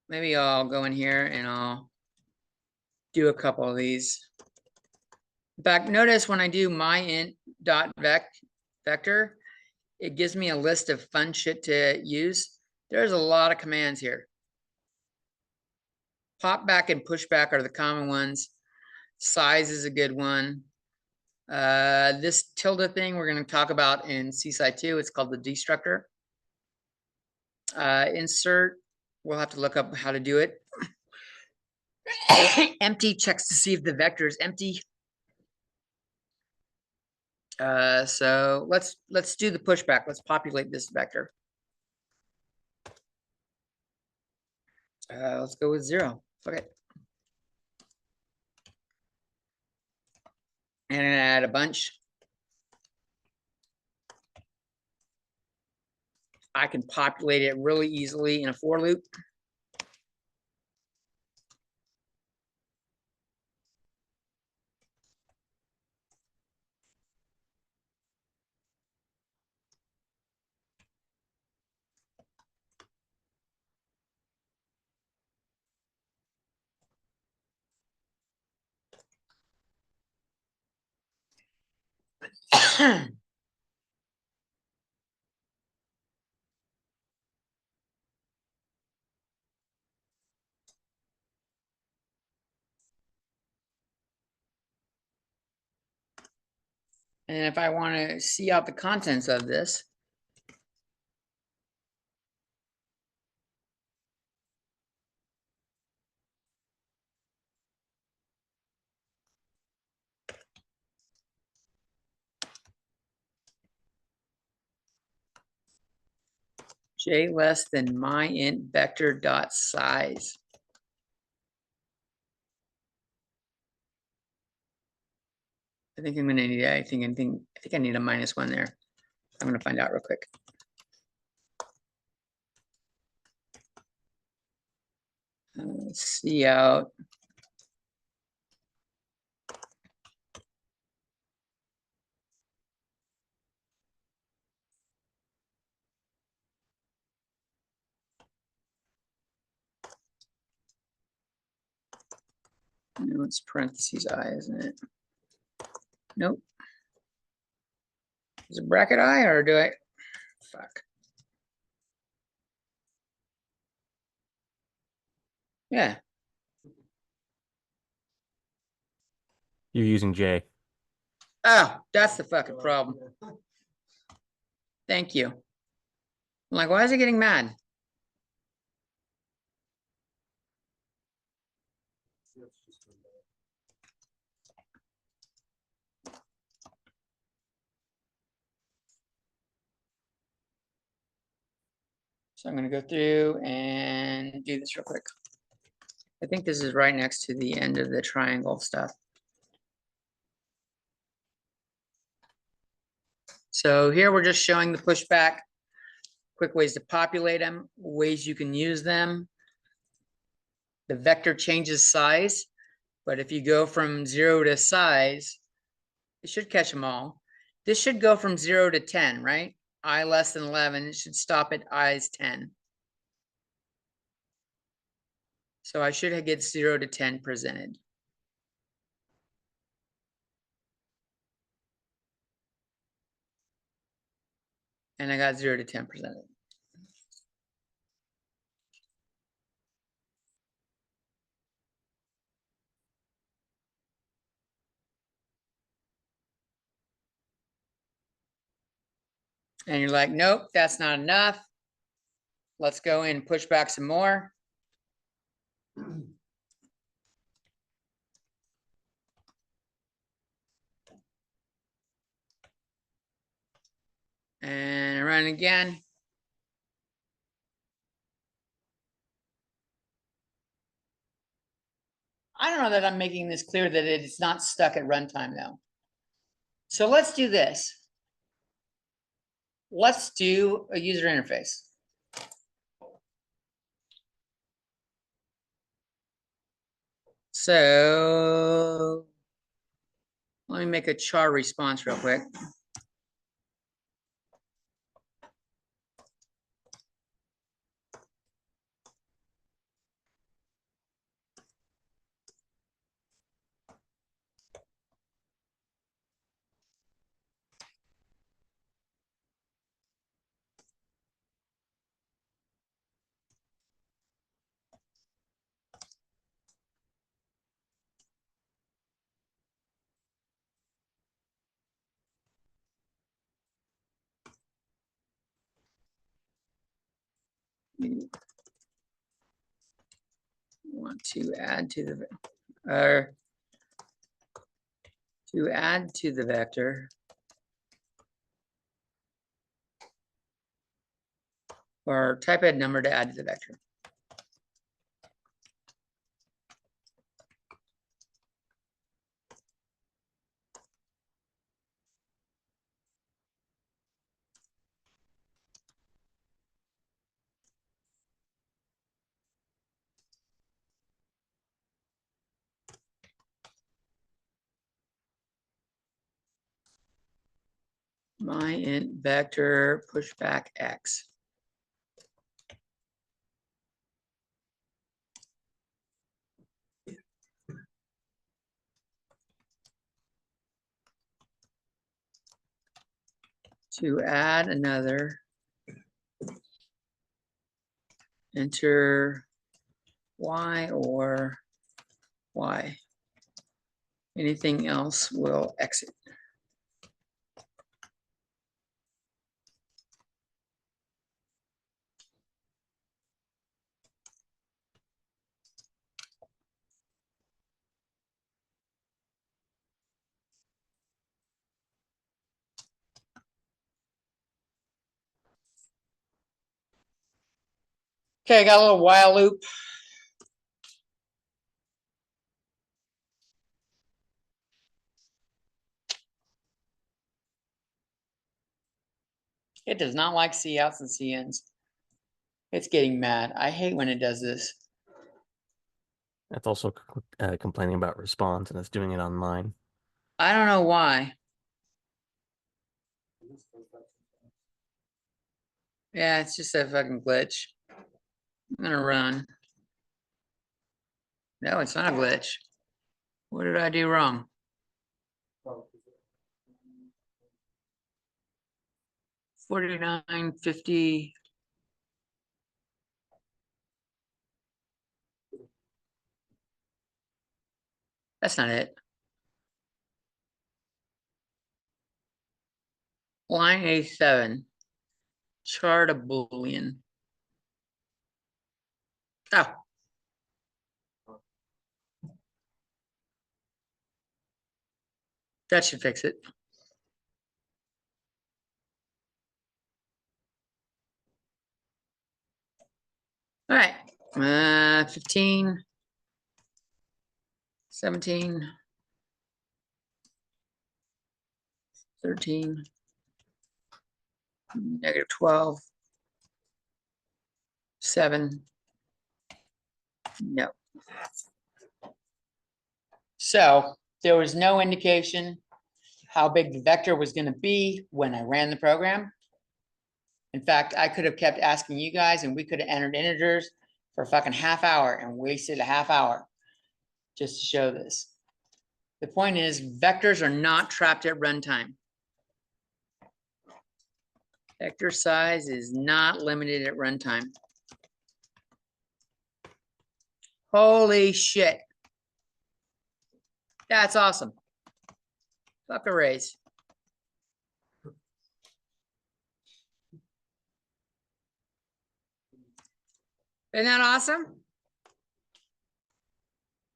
maybe I'll go in here and I'll do a couple of these. In fact, notice when I do my int dot vector, it gives me a list of fun shit to use. There's a lot of commands here. Pop back and push back are the common ones. Size is a good one. This tilde thing we're going to talk about in CSCI 2. It's called the destructor. Insert, we'll have to look up how to do it. Empty checks to see if the vector is empty. So let's do the pushback. Let's populate this vector. Let's go with 0. Okay. And add a bunch. I can populate it really easily in a for loop. And if I want to see out the contents of this, j less than my int vector dot size. I think I'm gonna need. I think I need a -1 there. I'm gonna find out real quick. See out. No, it's parentheses I, isn't it? Nope. Is it bracket I or do I? Fuck. Yeah. You're using J. Oh, that's the fucking problem. Thank you. I'm like, why is it getting mad? So I'm gonna go through and do this real quick. I think this is right next to the end of the triangle stuff. So here we're just showing the pushback, quick ways to populate them, ways you can use them. The vector changes size, but if you go from 0 to size, it should catch them all. This should go from 0 to 10, right? I less than 11, it should stop at I is 10. So I should get 0 to 10 presented. And I got 0 to 10 presented. And you're like, nope, that's not enough. Let's go in and push back some more. And run again. I don't know that I'm making this clear that it's not stuck at runtime though. So let's do this. Let's do a user interface. So let me make a char response real quick. we want to add to the, or to add to the vector or type a number to add to the vector. My int vector pushback x. To add another, enter y or y. Anything else will exit. Okay, I got a little while loop. It does not like C outs and C ins. It's getting mad. I hate when it does this. That's also complaining about response, and it's doing it on mine. I don't know why. Yeah, it's just a fucking glitch. I'm gonna run. No, it's not a glitch. What did I do wrong? 49.50. That's not it. Line A7. Chart a Boolean. Oh. That should fix it. All right. 15. 17. 13. -12. 7. No. So there was no indication how big the vector was going to be when I ran the program. In fact, I could have kept asking you guys and we could have entered integers for a fucking half hour and wasted a half hour just to show this. The point is vectors are not trapped at runtime. Vector size is not limited at runtime. Holy shit. That's awesome. Fuck arrays. Isn't that awesome?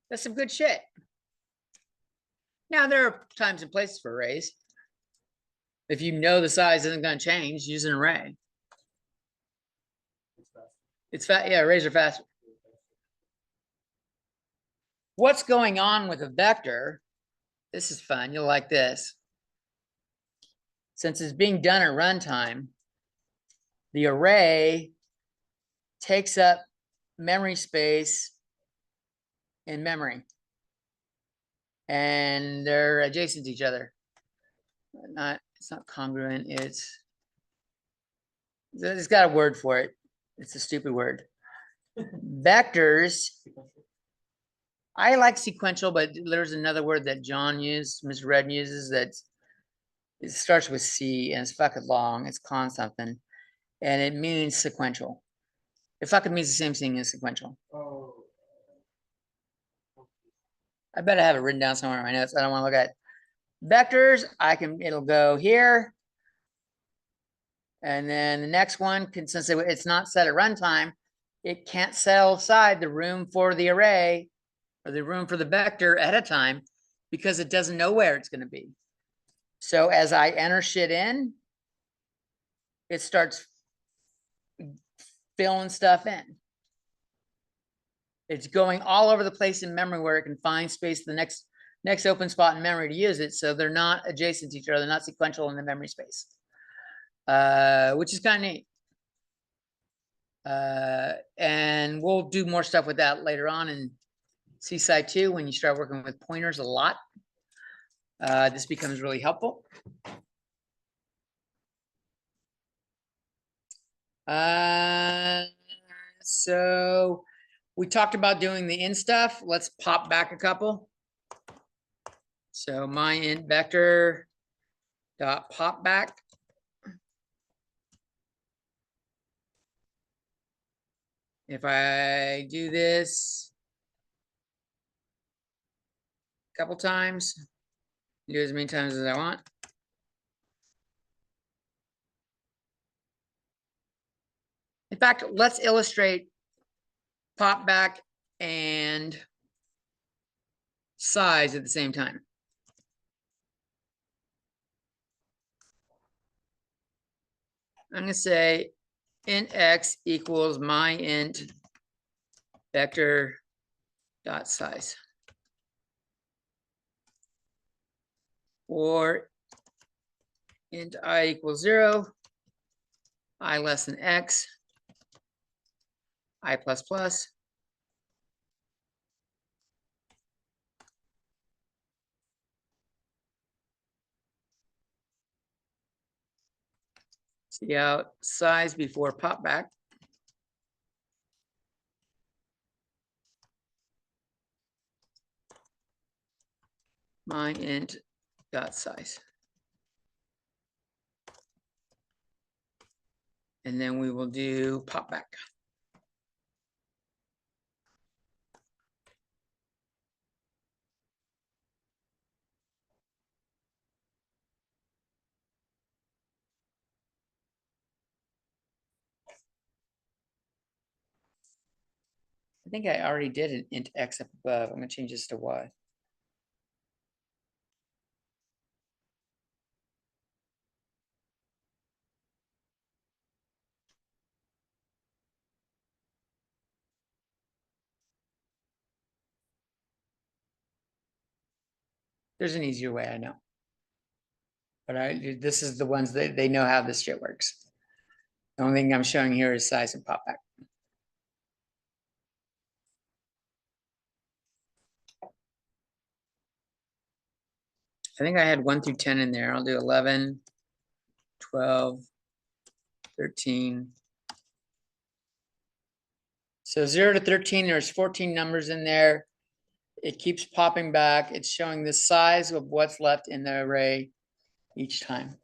That's some good shit. Now, there are times and places for arrays. If you know the size isn't going to change, use an array. It's fast. Yeah, arrays are faster. What's going on with a vector? This is fun. You'll like this. Since it's being done at runtime, the array takes up memory space in memory. And they're adjacent to each other. It's not congruent. It's got a word for it. It's a stupid word. Vectors. I like sequential, but there's another word that John used, Mr. Red uses, that it starts with C and it's fucking long. It's con something. And it means sequential. It fucking means the same thing as sequential. Oh. I better have it written down somewhere in my notes. I don't want to look at it. Vectors. It'll go here. And then the next one, since it's not set at runtime, it can't set aside the room for the array or the room for the vector at a time because it doesn't know where it's going to be. So as I enter shit in, it starts filling stuff in. It's going all over the place in memory where it can find space, the next open spot in memory to use it. So they're not adjacent to each other. They're not sequential in the memory space, which is kind of neat. And we'll do more stuff with that later on in CSCI 2 when you start working with pointers a lot. This becomes really helpful. So we talked about doing the in stuff. Let's pop back a couple. So my int vector dot pop back. If I do this a couple times, do as many times as I want. In fact, let's illustrate pop back and size at the same time. I'm going to say int x equals my int vector dot size, or int I equals 0, I less than x, I plus plus. See out size before pop back. My int dot size. And then we will do pop back. I think I already did an int x up above. I'm going to change this to y. There's an easier way, I know. But this is the ones that they know how this shit works. The only thing I'm showing here is size and pop back. I think I had 1 through 10 in there. I'll do 11, 12, 13. So 0 to 13, there's 14 numbers in there. It keeps popping back. It's showing the size of what's left in the array each time.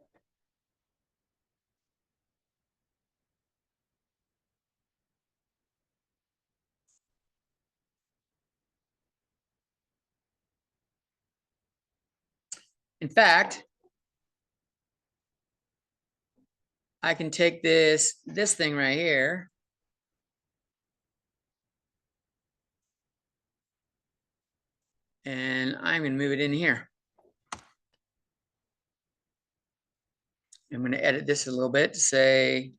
In fact, I can take this thing right here. And I'm going to move it in here. I'm going to edit this a little bit to say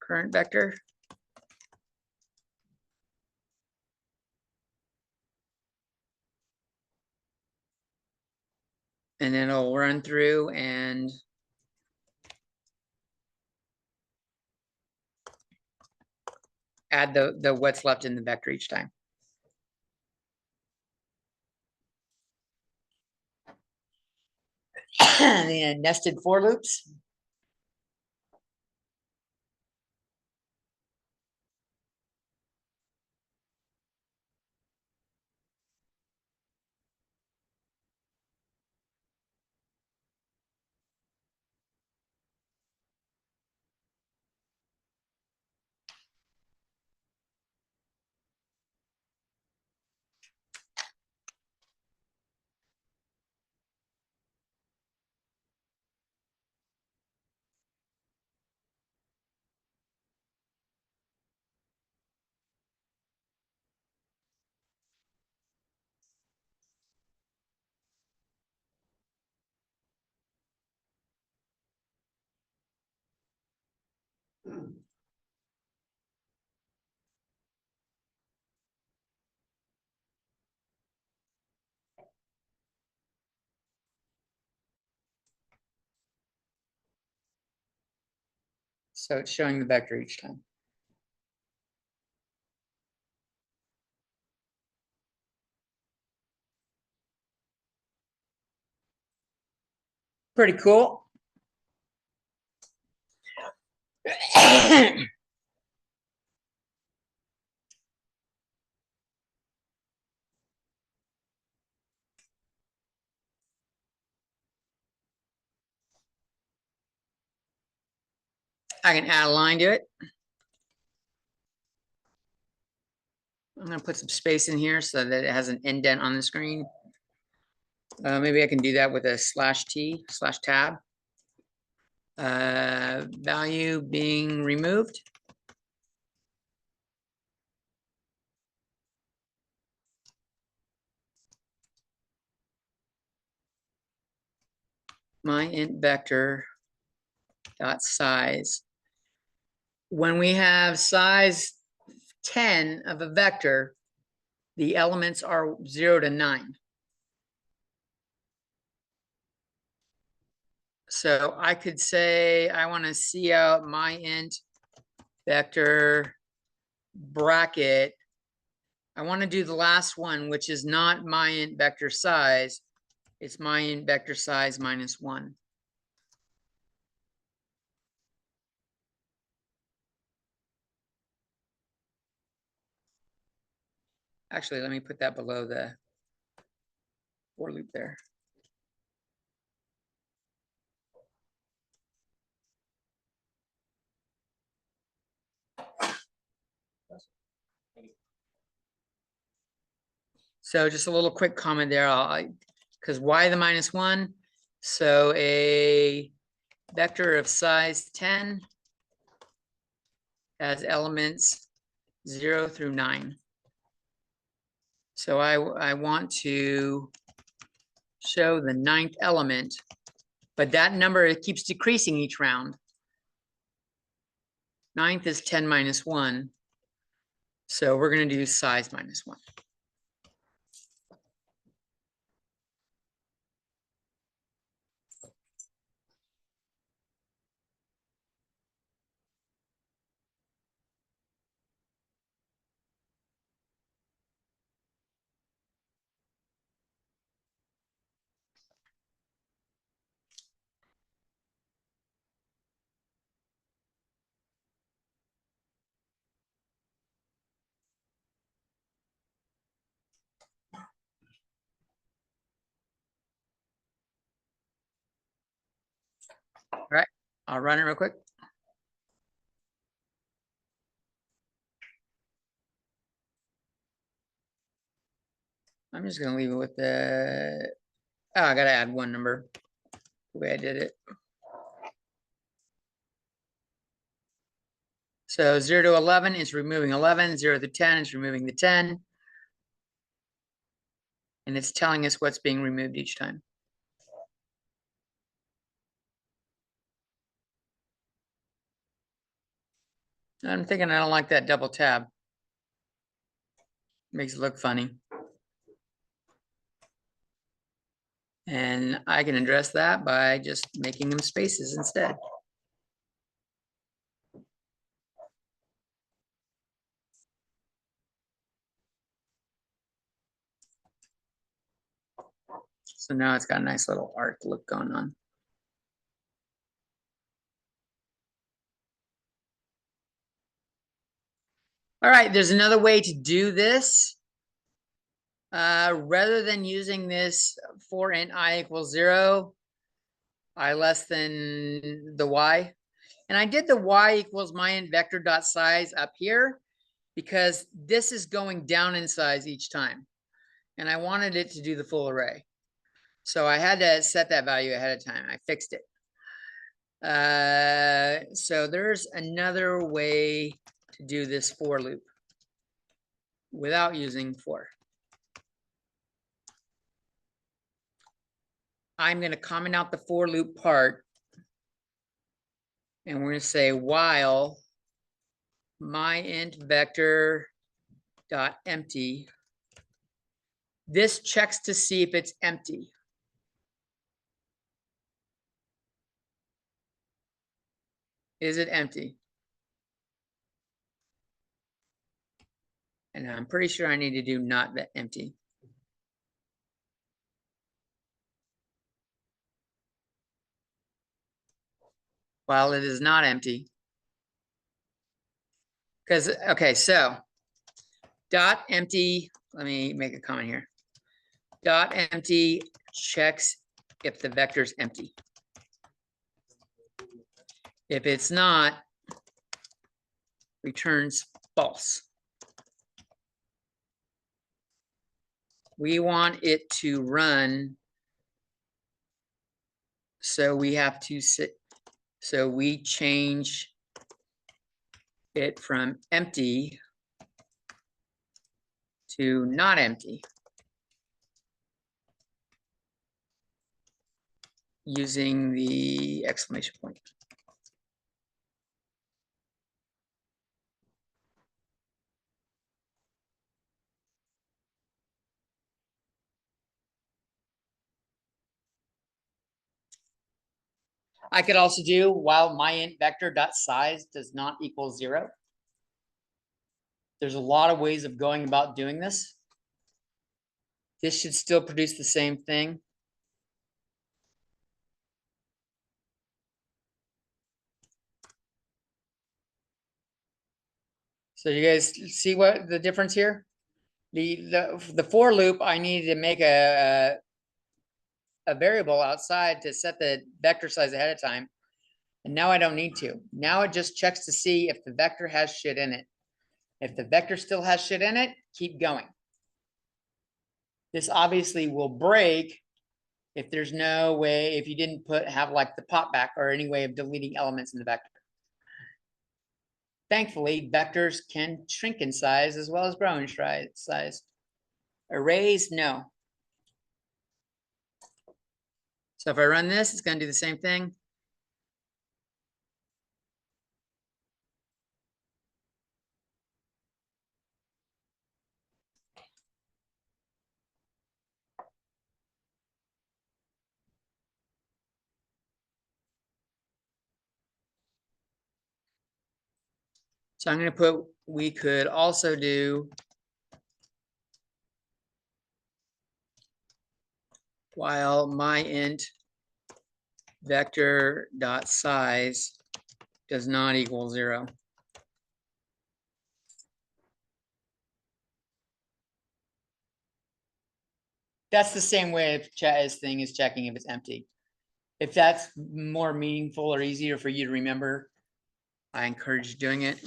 current vector. And then it'll run through and add the what's left in the vector each time. The nested for loops. So it's showing the vector each time. Pretty cool. I can add a line to it. I'm gonna put some space in here so that it has an indent on the screen. Maybe I can do that with a /T/tab. Value being removed. My int vector dot size. When we have size 10 of a vector, the elements are 0 to 9. So I could say I want to see out my int vector bracket. I want to do the last one, which is not my int vector size. It's my int vector size minus 1. Actually, let me put that below the for loop there. So just a little quick comment there, because why the minus 1? So a vector of size 10 has elements 0 through 9. So I want to show the 9th element, but that number, it keeps decreasing each round. 9th is 10 minus 1. So we're going to do size minus 1. All right, I'll run it real quick. I'm just going to leave it with the, oh, I got to add one number the way I did it. So 0 to 11 is removing 11, 0 to 10 is removing the 10. And it's telling us what's being removed each time. I'm thinking I don't like that double tab. Makes it look funny. And I can address that by just making them spaces instead. So now it's got a nice little arc look going on. All right, there's another way to do this. Rather than using this for int I equals 0, I less than the y. And I did the y equals my int vector dot size up here because this is going down in size each time. And I wanted it to do the full array. So I had to set that value ahead of time. I fixed it. So there's another way to do this for loop without using for. I'm going to comment out the for loop part. And we're going to say while my int vector dot empty. This checks to see if it's empty. Is it empty? And I'm pretty sure I need to do not that empty. While it is not empty. Because, okay, so dot empty, let me make a comment here. Dot empty checks if the vector is empty. If it's not, returns false. We want it to run. So we have to sit, so we change it from empty to not empty using the exclamation point. I could also do while my int vector dot size does not equal 0. There's a lot of ways of going about doing this. This should still produce the same thing. So you guys see what the difference here? The for loop, I needed to make a variable outside to set the vector size ahead of time. And now I don't need to. Now it just checks to see if the vector has shit in it. If the vector still has shit in it, keep going. This obviously will break if there's no way, if you didn't have like the pop back or any way of deleting elements in the vector. Thankfully, vectors can shrink in size as well as grow in size. Arrays, no. So if I run this, it's going to do the same thing. So I'm going to put, we could also do while my int vector dot size does not equal 0. That's the same way if as thing is checking if it's empty. If that's more meaningful or easier for you to remember, I encourage doing it.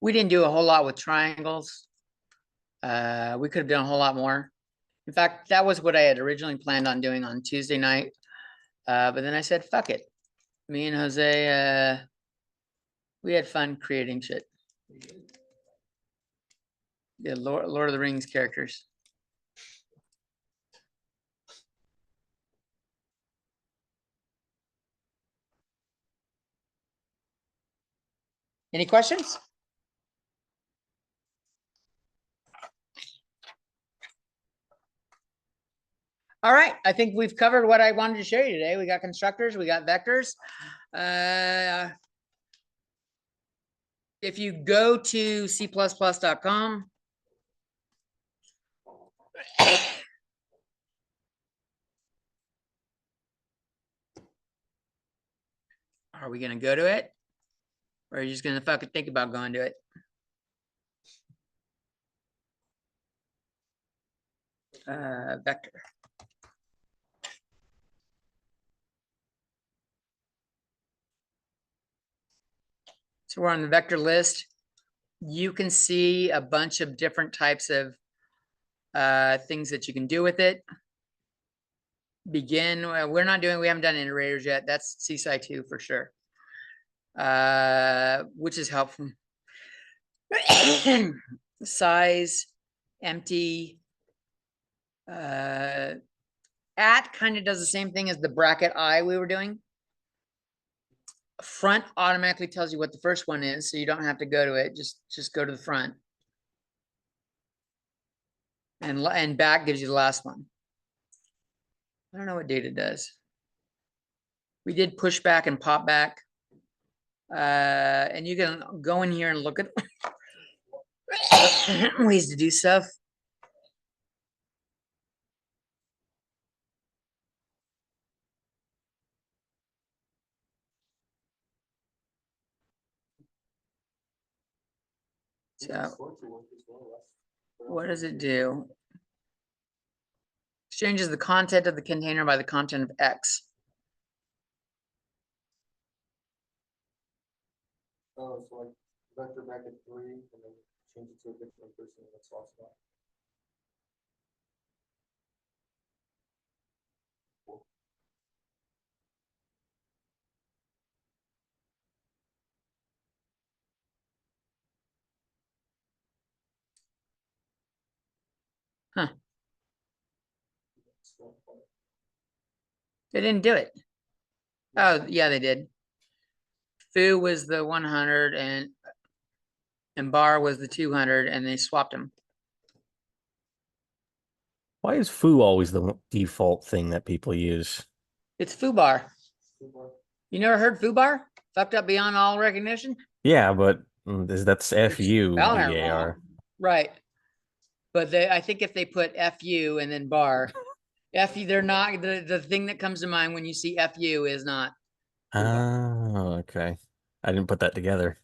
We didn't do a whole lot with triangles. We could have done a whole lot more. In fact, that was what I had originally planned on doing on Tuesday night. But then I said, fuck it. Me and Jose, we had fun creating shit. The Lord of the Rings characters. Any questions? All right, I think we've covered what I wanted to show you today. We got constructors, we got vectors. If you go to c++.com, are we gonna go to it? Or are you just gonna fucking think about going to it? Vector. So we're on the vector list. You can see a bunch of different types of things that you can do with it. Begin, we haven't done iterators yet. That's CSCI 2 for sure. Which is helpful. Size, empty. At kind of does the same thing as the bracket I we were doing. Front automatically tells you what the first one is, so you don't have to go to it. Just go to the front. And back gives you the last one. I don't know what data does. We did push back and pop back. And you can go in here and look at ways to do stuff. So what does it do? Exchanges the content of the container by the content of X. Oh, so like vector bracket 3 and then change it to a different person in the swap spot. Huh. They didn't do it. Oh, yeah, they did. Foo was the 100 and bar was the 200, and they swapped them. Why is foo always the default thing that people use? It's foo bar. You never heard foo bar? Fucked up beyond all recognition? Yeah, but that's Spelling it wrong. FUBAR. Right. But I think if they put FU and then bar, FU, they're not, the thing that comes to mind when you see FU is not. Oh, okay. I didn't put that together.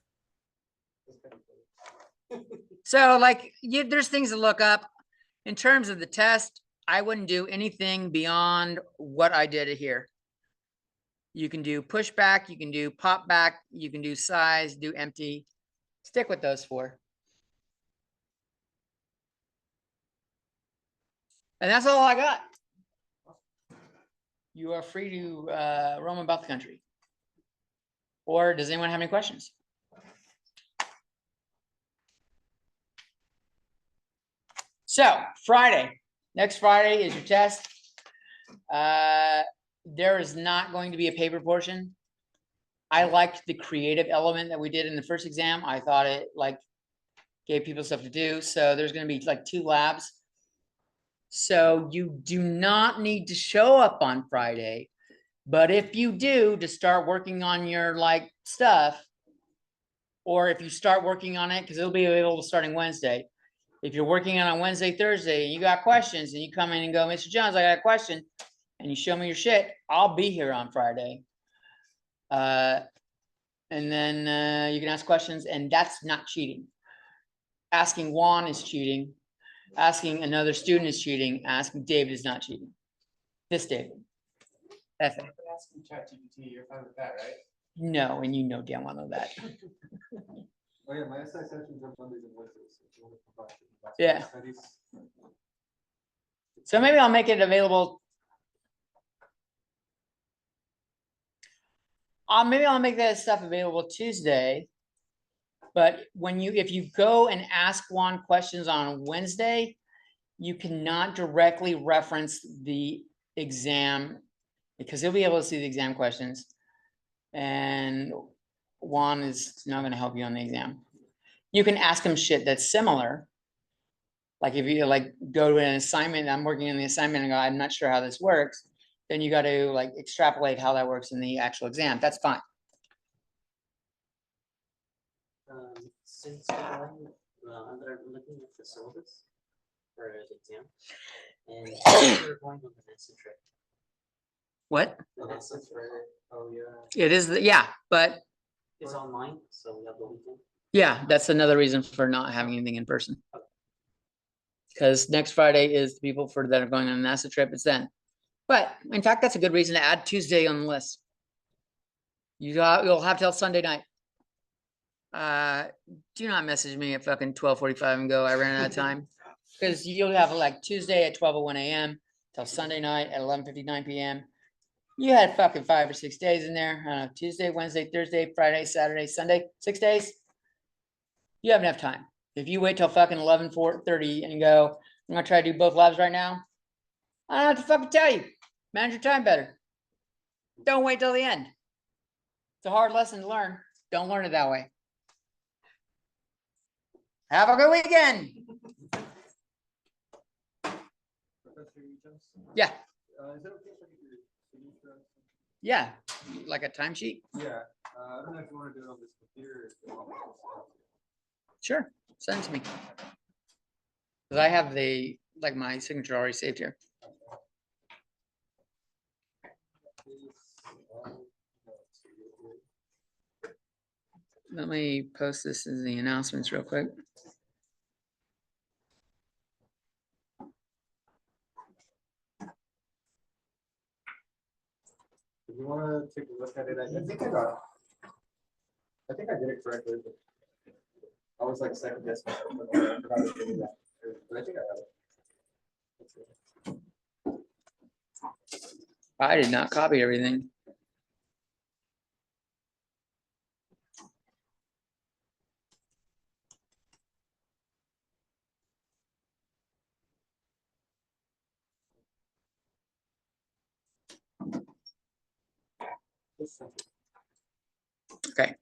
So like, there's things to look up. In terms of the test, I wouldn't do anything beyond what I did here. You can do pushback, you can do pop back, you can do size, do empty. Stick with those 4. And that's all I got. You are free to roam about the country. Or does anyone have any questions? So Friday, next Friday is your test. There is not going to be a paper portion. I liked the creative element that we did in the first exam. I thought it like gave people stuff to do. So there's going to be like 2 labs. So you do not need to show up on Friday, but if you do, to start working on your like stuff, or if you start working on it, because it'll be available starting Wednesday. If you're working on Wednesday, Thursday, and you got questions, and you come in and go, Mr. Jones, I got a question, and you show me your shit, I'll be here on Friday. And then you can ask questions, and that's not cheating. Asking Juan is cheating. Asking another student is cheating. Asking David is not cheating. This David. F it. Asking ChatGPT, you're fine with that, right? No, and you know damn well know that. Oh yeah, my SI sessions are Mondays and Wednesdays. If you want to provide Yeah. studies. So maybe I'll make it available. Maybe I'll make that stuff available Tuesday. But if you go and ask Juan questions on Wednesday, you cannot directly reference the exam because he'll be able to see the exam questions. And Juan is not going to help you on the exam. You can ask him shit that's similar. Like if you like go to an assignment, I'm working on the assignment and go, I'm not sure how this works. Then you got to like extrapolate how that works in the actual exam. That's fine. Since I'm looking at the syllabus for the exam, and we're going on the NASA trip. What? The NASA trip. Oh yeah. It is, yeah, but It's online, so we have the weekend. yeah, that's another reason for not having anything in person. Because next Friday is the people that are going on a NASA trip. It's then. But in fact, that's a good reason to add Tuesday on the list. You'll have till Sunday night. Do not message me at fucking 12:45 and go, I ran out of time. Because you'll have like Tuesday at 12:01 a.m. till Sunday night at 11:59 p.m. You had fucking 5 or 6 days in there. Tuesday, Wednesday, Thursday, Friday, Saturday, Sunday, 6 days. You have enough time. If you wait till fucking 11:30 and go, I'm gonna try to do both labs right now. I don't have to fucking tell you. Manage your time better. Don't wait till the end. It's a hard lesson to learn. Don't learn it that way. Have a good weekend. Yeah. Is it okay if I get your signature? Yeah, like a timesheet? Yeah, I don't know if you want to do it on this computer. or if you want me to send it to you. Sure, send it to me. Cause I have like my signature already saved here. Let me post this as the announcements real quick. If you want to take a look at it, I think I did it correctly. But I was like second guessing myself, but I forgot to do that. But I think I got it. That's it. I did not copy everything. Just send it. Okay.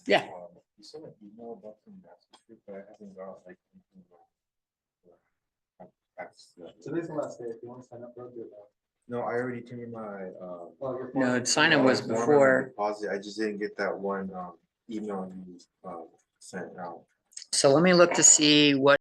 Yeah. You sent an email about some message, but I haven't got like. Today's the last day. If you want to sign up, bro, do it now. No, I already turned in my, Your No, form- sign up was form and before. deposit. I just didn't get that one, email you, sent out. So let me look to see what